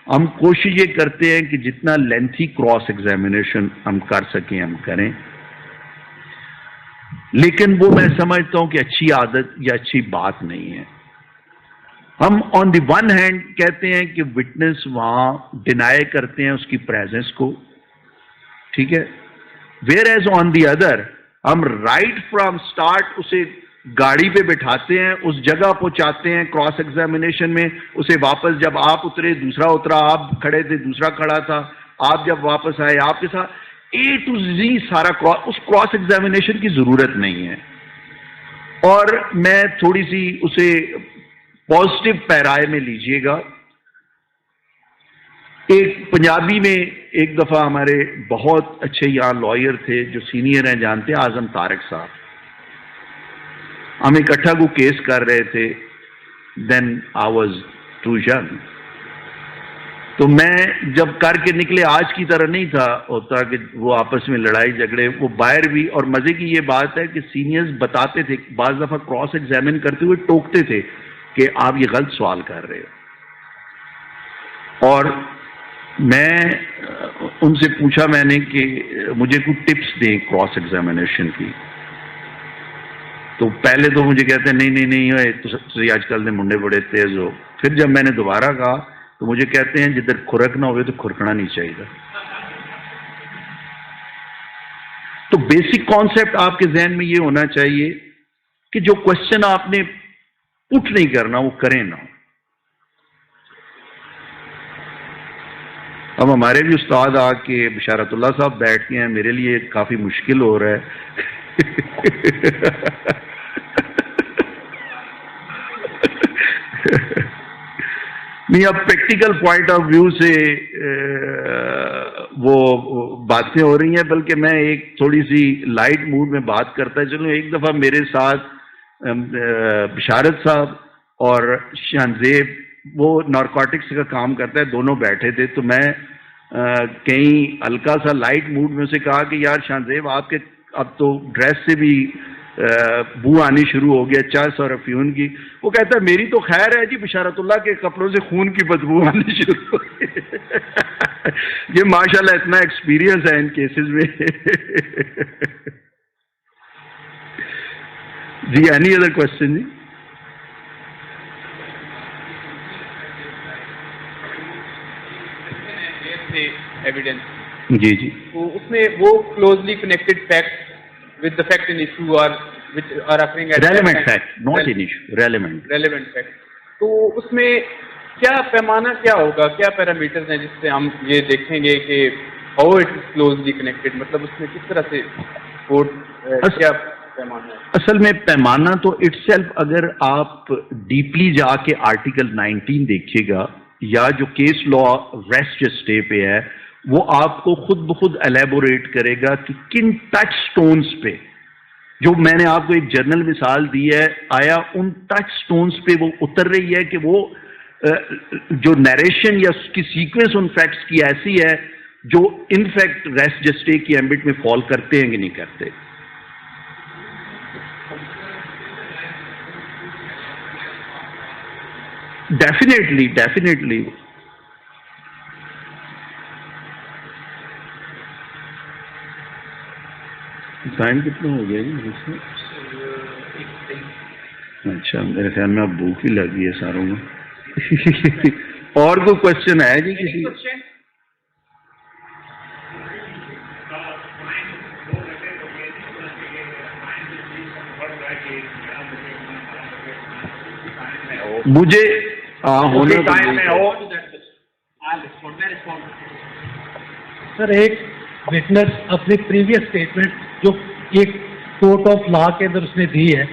ہم کوشش یہ کرتے ہیں کہ جتنا لینتھی کراس ایگزامینیشن ہم کر سکیں ہم کریں، لیکن وہ میں سمجھتا ہوں کہ اچھی عادت یا اچھی بات نہیں ہے۔ ہم آن دی ون ہینڈ کہتے ہیں کہ وٹنس وہاں ڈینائی کرتے ہیں اس کی پریزنس کو، ٹھیک ہے، where as on the other ہم رائٹ فرام سٹارٹ اسے گاڑی پہ بٹھاتے ہیں، اس جگہ پہنچاتے ہیں کراس ایگزامینیشن میں، اسے واپس جب آپ اترے دوسرا اترا، آپ کھڑے تھے دوسرا کھڑا تھا، آپ جب واپس آئے آپ کے ساتھ A to Z سارا اس کراس ایگزامینیشن کی ضرورت نہیں ہے۔ اور میں تھوڑی سی اسے پازیٹو پیرائے میں لیجئے گا۔ ایک پنجابی میں ایک دفعہ ہمارے بہت اچھے یہاں لائر تھے جو سینئر ہیں، جانتے ہیں، اعظم طارق صاحب، ہم اکٹھا کو کیس کر رہے تھے، دین آئی واز ٹو ینگ، تو میں جب کر کے نکلے آج کی طرح نہیں تھا ہوتا کہ وہ آپس میں لڑائی جھگڑے، وہ باہر بھی، اور مزے کی یہ بات ہے کہ سینئرز بتاتے تھے، بعض دفعہ کراس ایگزامن کرتے ہوئے ٹوکتے تھے کہ آپ یہ غلط سوال کر رہے ہو۔ اور میں ان سے پوچھا میں نے کہ مجھے کوئی ٹپس دیں کراس ایگزامینیشن کی، تو پہلے تو مجھے کہتے ہیں نہیں تو آج کل نے منڈے بڑے تیز ہو۔ پھر جب میں نے دوبارہ کہا تو مجھے کہتے ہیں جدھر کھرک نہ ہوئے تو کھرکنا نہیں چاہیے۔ تو بیسک کانسیپٹ آپ کے ذہن میں یہ ہونا چاہیے کہ جو کوشچن آپ نے پٹ نہیں کرنا وہ کریں نہ۔ اب ہمارے بھی استاد آ کے بشارت اللہ صاحب بیٹھ کے ہیں، میرے لیے کافی مشکل ہو رہا ہے۔ نہیں، اب پریکٹیکل پوائنٹ آف ویو سے وہ باتیں ہو رہی ہیں، بلکہ میں ایک تھوڑی سی لائٹ موڈ میں بات کرتا ہے۔ چلو، ایک دفعہ میرے ساتھ بشارت صاحب اور شانزیب، وہ نارکوٹکس کا کام کرتا ہے، دونوں بیٹھے تھے، تو میں کہیں ہلکا سا لائٹ موڈ میں اسے کہا کہ یار شانزیب، آپ کے اب تو ڈریس سے بھی بو آنی شروع ہو گیا، چرس اور افیون کی۔ وہ کہتا ہے میری تو خیر ہے جی، بشارت اللہ کے کپڑوں سے خون کی بدبو آنی شروع ہو گئی۔ یہ ماشاءاللہ اتنا ایکسپیرینس ہے ان کیسز میں۔ جی، اینی ادر کوشچن؟ جی ایویڈنس جی، تو اس میں وہ closely connected fact with the fact in issue اور which are occurring at relevant fact, not in issue, relevant fact. تو اس میں کیا پیمانہ کیا ہوگا، کیا پیرامیٹرز ہیں جس سے ہم یہ دیکھیں گے کہ how it is closely connected, مطلب اس میں کس طرح سے کیا پیمانہ ہے؟ اصل میں پیمانہ تو اٹ سیلف، اگر آپ ڈیپلی جا کے آرٹیکل 19 دیکھیے گا یا جو کیس لا ریسٹ اسٹے پہ ہے، وہ آپ کو خود بخود الیبوریٹ کرے گا کہ کن ٹچ سٹونز پہ، جو میں نے آپ کو ایک جرنل مثال دی ہے، آیا ان ٹچ سٹونز پہ وہ اتر رہی ہے کہ وہ جو نیریشن یا اس کی سیکوینس ان فیکٹس کی ایسی ہے جو ان فیکٹ ریسٹ جسٹے کی ایمبٹ میں فال کرتے ہیں کہ نہیں کرتے۔ ڈیفینیٹلی ٹائم کتنا ہو گیا جی؟ اچھا، میرے خیال میں اب بھوک ہی لگی ہے ساروں میں۔ اور کوئی کوشچن ہے جی کسی؟ مجھے سر، ایک وٹنس اپنی پریویس اسٹیٹمنٹ جو ایک کورٹ آف لا کے اندر اس نے دی ہے،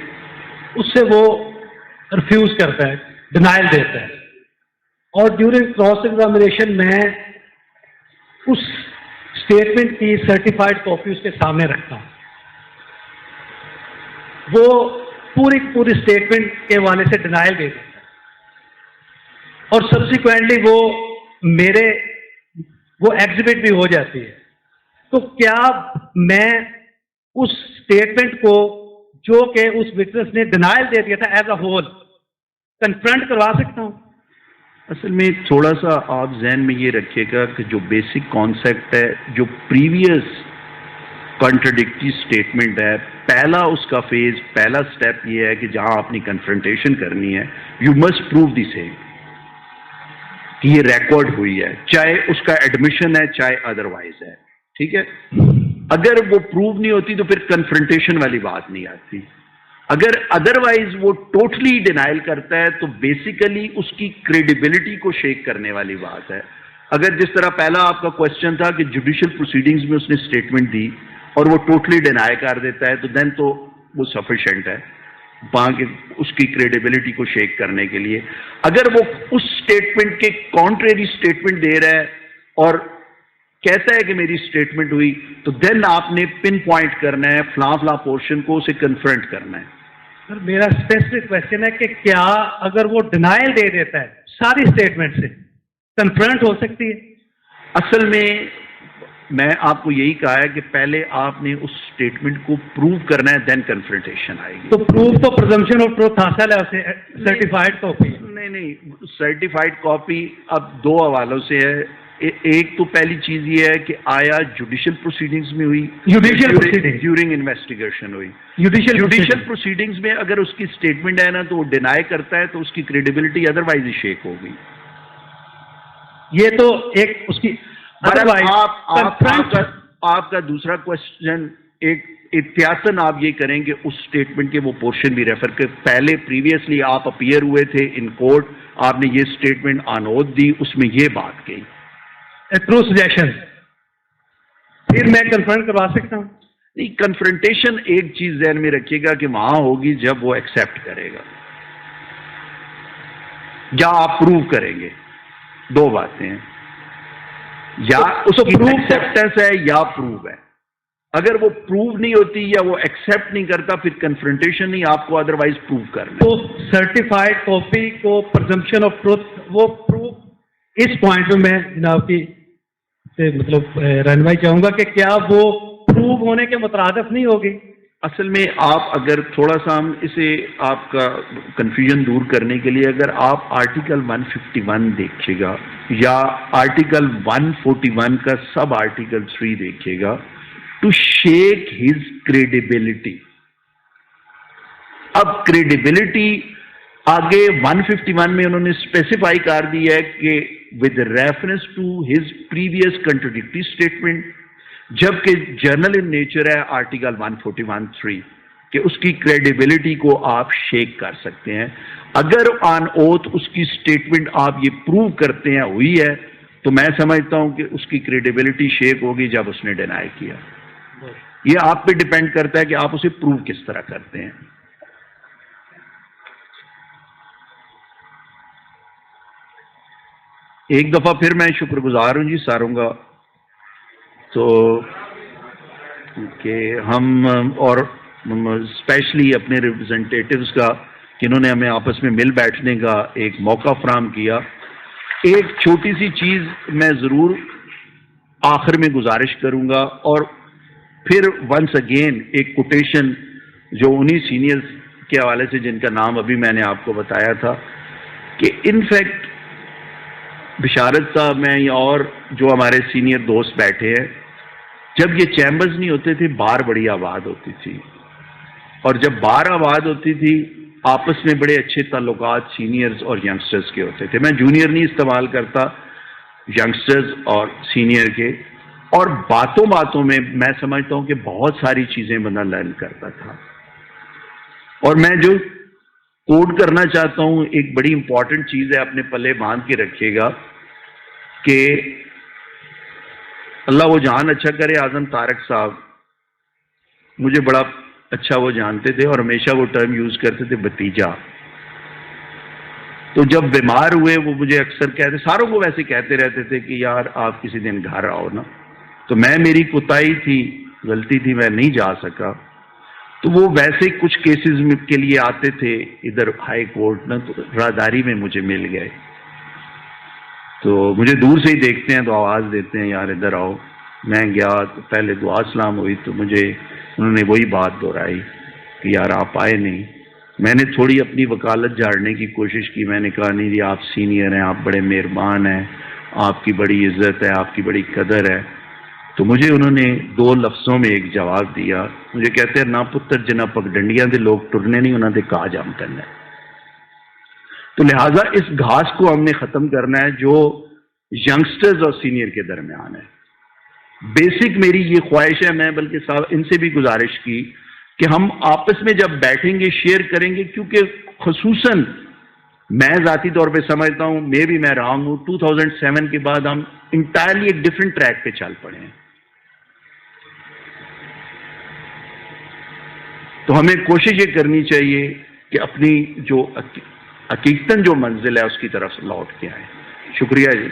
اس سے وہ ریفیوز کرتا ہے، ڈینائل دیتا ہے، اور ڈیورنگ کراس ایگزامینیشن میں اس اسٹیٹمنٹ کی سرٹیفائڈ کاپی اس کے سامنے رکھتا ہوں۔ وہ پوری اسٹیٹمنٹ کے حوالے سے ڈینائل دے دیتا ہے، اور سبسیکوینٹلی وہ ایگزیبٹ بھی ہو جاتی ہے۔ تو کیا میں اس اسٹیٹمنٹ کو جو کہ اس وٹنس نے ڈینائل دے دیا تھا ایز اے ہول کنفرنٹ کروا سکتا ہوں؟ اصل میں تھوڑا سا آپ ذہن میں یہ رکھیے گا کہ جو بیسک کانسیپٹ ہے، جو پریویس کانٹرڈکٹری اسٹیٹمنٹ ہے، پہلا اس کا فیز، پہلا سٹیپ یہ ہے کہ جہاں آپ نے کنفرنٹیشن کرنی ہے، you must prove the same کہ یہ ریکارڈ ہوئی ہے، چاہے اس کا ایڈمیشن ہے چاہے ادروائز ہے. ٹھیک ہے؟ اگر وہ پروو نہیں ہوتی تو پھر کنفرنٹیشن والی بات نہیں آتی. اگر ادروائز وہ ٹوٹلی ڈینائل کرتا ہے تو بیسیکلی اس کی کریڈیبلٹی کو شیک کرنے والی بات ہے. اگر جس طرح پہلا آپ کا کوشچن تھا کہ جوڈیشل پروسیڈنگز میں اس نے اسٹیٹمنٹ دی اور وہ ٹوٹلی ڈینائی کر دیتا ہے تو دین تو وہ سفیشینٹ ہے وہاں کے اس کی کریڈیبلٹی کو شیک کرنے کے لیے. اگر وہ اس اسٹیٹمنٹ کے کانٹریری اسٹیٹمنٹ دے رہا ہے اور کہتا ہے کہ میری اسٹیٹمنٹ ہوئی تو دین آپ نے پن پوائنٹ کرنا ہے فلاں فلاں پورشن کو، اسے کنفرنٹ کرنا ہے. سر میرا اسپیسیفک کوشچن ہے کہ کیا اگر وہ ڈینائل دے دیتا ہے ساری اسٹیٹمنٹ سے کنفرنٹ ہو سکتی ہے؟ اصل میں آپ کو یہی کہا ہے کہ پہلے آپ نے اس اسٹیٹمنٹ کو پروو کرنا ہے، دین کنفرنٹیشن آئے گی. تو پروف تو پرزمپشن آف ٹروتھ حاصل ہے اسے سرٹیفائڈ کاپی. نہیں سرٹیفائڈ کاپی اب دو حوالوں سے ہے. ایک تو پہلی چیز یہ ہے کہ آیا جوڈیشل پروسیڈنگز میں ہوئی، ڈیورنگ انویسٹیگیشن ہوئی. جوڈیشل پروسیڈنگز میں اگر اس کی اسٹیٹمنٹ ہے نا تو وہ ڈینائی کرتا ہے تو اس کی کریڈیبلٹی ادروائز ہی شیک ہو گئی. یہ تو ایک اس کی آپ کا دوسرا کوشچن ایک احتیاطاً آپ یہ کریں گے اس اسٹیٹمنٹ کے وہ پورشن بھی ریفر کر. پہلے پریویسلی آپ اپیئر ہوئے تھے ان کورٹ، آپ نے یہ اسٹیٹمنٹ آن اوتھ دی، اس میں یہ بات کہی ٹرو سجیشن، پھر میں کنفرنٹ کروا سکتا ہوں. نہیں، کنفرنٹیشن ایک چیز ذہن میں رکھیے گا کہ وہاں ہوگی جب وہ ایکسیپٹ کرے گا یا آپ پروو کریں گے. دو باتیں ہیں، یا اس کی ایکسیپٹنس ہے یا پروو ہے. اگر وہ پروو نہیں ہوتی یا وہ ایکسیپٹ نہیں کرتا پھر کنفرنٹیشن نہیں، آپ کو ادروائز پروو کرنا. تو سرٹیفائڈ کاپی کو پرزمپشن آف ٹروتھ وہ پروو، اس پوائنٹ میں جناب کی سے مطلب رہنمائی چاہوں گا کہ کیا وہ پروو ہونے کے مترادف نہیں ہوگی؟ اصل میں آپ اگر تھوڑا سا ہم اسے آپ کا کنفیوژن دور کرنے کے لیے اگر آپ آرٹیکل 151 دیکھیے گا یا آرٹیکل 141 کا سب آرٹیکل 3 دیکھیے گا ٹو شیک ہز کریڈیبلٹی. اب کریڈیبلٹی آگے 151 میں انہوں نے اسپیسیفائی کر دی ہے کہ with reference to his previous contradictory statement, جبکہ جرنل ان نیچر ہے آرٹیکل 141(3) کہ اس کی کریڈیبلٹی کو آپ شیک کر سکتے ہیں. اگر آن اوتھ اس کی اسٹیٹمنٹ آپ یہ پروو کرتے ہیں ہوئی ہے تو میں سمجھتا ہوں کہ اس کی کریڈیبلٹی شیک ہوگی جب اس نے ڈینائی کیا. یہ آپ پہ ڈیپینڈ کرتا ہے کہ آپ اسے پروو کس طرح کرتے ہیں. ایک دفعہ پھر میں شکر گزار ہوں جی ساروں کا تو کہ ہم اور اسپیشلی اپنے ریپرزنٹیٹیوز کا جنہوں نے ہمیں آپس میں مل بیٹھنے کا ایک موقع فراہم کیا. ایک چھوٹی سی چیز میں ضرور آخر میں گزارش کروں گا اور پھر ونس اگین ایک کوٹیشن جو انہی سینئرز کے حوالے سے جن کا نام ابھی میں نے آپ کو بتایا تھا کہ انفیکٹ بشارت صاحب میں اور جو ہمارے سینئر دوست بیٹھے ہیں، جب یہ چیمبرز نہیں ہوتے تھے بار بڑی آباد ہوتی تھی، اور جب بار آباد ہوتی تھی آپس میں بڑے اچھے تعلقات سینئرز اور ینگسٹرز کے ہوتے تھے. میں جونیئر نہیں استعمال کرتا، ینگسٹرز اور سینئر کے، اور باتوں باتوں میں میں سمجھتا ہوں کہ بہت ساری چیزیں بندہ لرن کرتا تھا. اور میں جو کوڈ کرنا چاہتا ہوں ایک بڑی امپورٹنٹ چیز ہے، اپنے پلے باندھ کے رکھیے گا کہ اللہ وہ جان اچھا کرے، اعظم طارق صاحب مجھے بڑا اچھا وہ جانتے تھے اور ہمیشہ وہ ٹرم یوز کرتے تھے بھتیجا. تو جب بیمار ہوئے وہ مجھے اکثر کہتے، ساروں کو ویسے کہتے رہتے تھے کہ یار آپ کسی دن گھر آؤ نا. تو میں میری کوتاہی تھی، غلطی تھی، میں نہیں جا سکا. تو وہ ویسے کچھ کیسز کے لیے آتے تھے ادھر ہائی کورٹ نا، تو راہداری میں مجھے مل گئے. تو مجھے دور سے ہی دیکھتے ہیں تو آواز دیتے ہیں یار ادھر آؤ. میں گیا تو پہلے دعا سلام ہوئی تو مجھے انہوں نے وہی بات دہرائی کہ یار آپ آئے نہیں. میں نے تھوڑی اپنی وکالت جھاڑنے کی کوشش کی. میں نے کہا نہیں جی آپ سینئر ہیں, آپ بڑے مہربان ہیں, آپ کی بڑی عزت ہے, آپ کی بڑی قدر ہے. تو مجھے انہوں نے 2 لفظوں میں ایک جواب دیا. مجھے کہتے ہیں نہ پتر جنا پگڈنڈیاں دے لوگ ٹرنے نہیں, انہوں نے کہا جام کرنا ہے. تو لہٰذا اس گھاس کو ہم نے ختم کرنا ہے جو ینگسٹرز اور سینئر کے درمیان ہے. بیسک میری یہ خواہش ہے, میں بلکہ صاحب ان سے بھی گزارش کی کہ ہم آپس میں جب بیٹھیں گے شیئر کریں گے, کیونکہ خصوصاً میں ذاتی طور پہ سمجھتا ہوں, میں رہا ہوں 2007 کے بعد ہم انٹائرلی ایک ڈفرنٹ ٹریک پہ چل پڑے ہیں. تو ہمیں کوشش یہ کرنی چاہیے کہ اپنی جو حقیقتاً جو منزل ہے اس کی طرف لوٹ کے آئیں. شکریہ جی.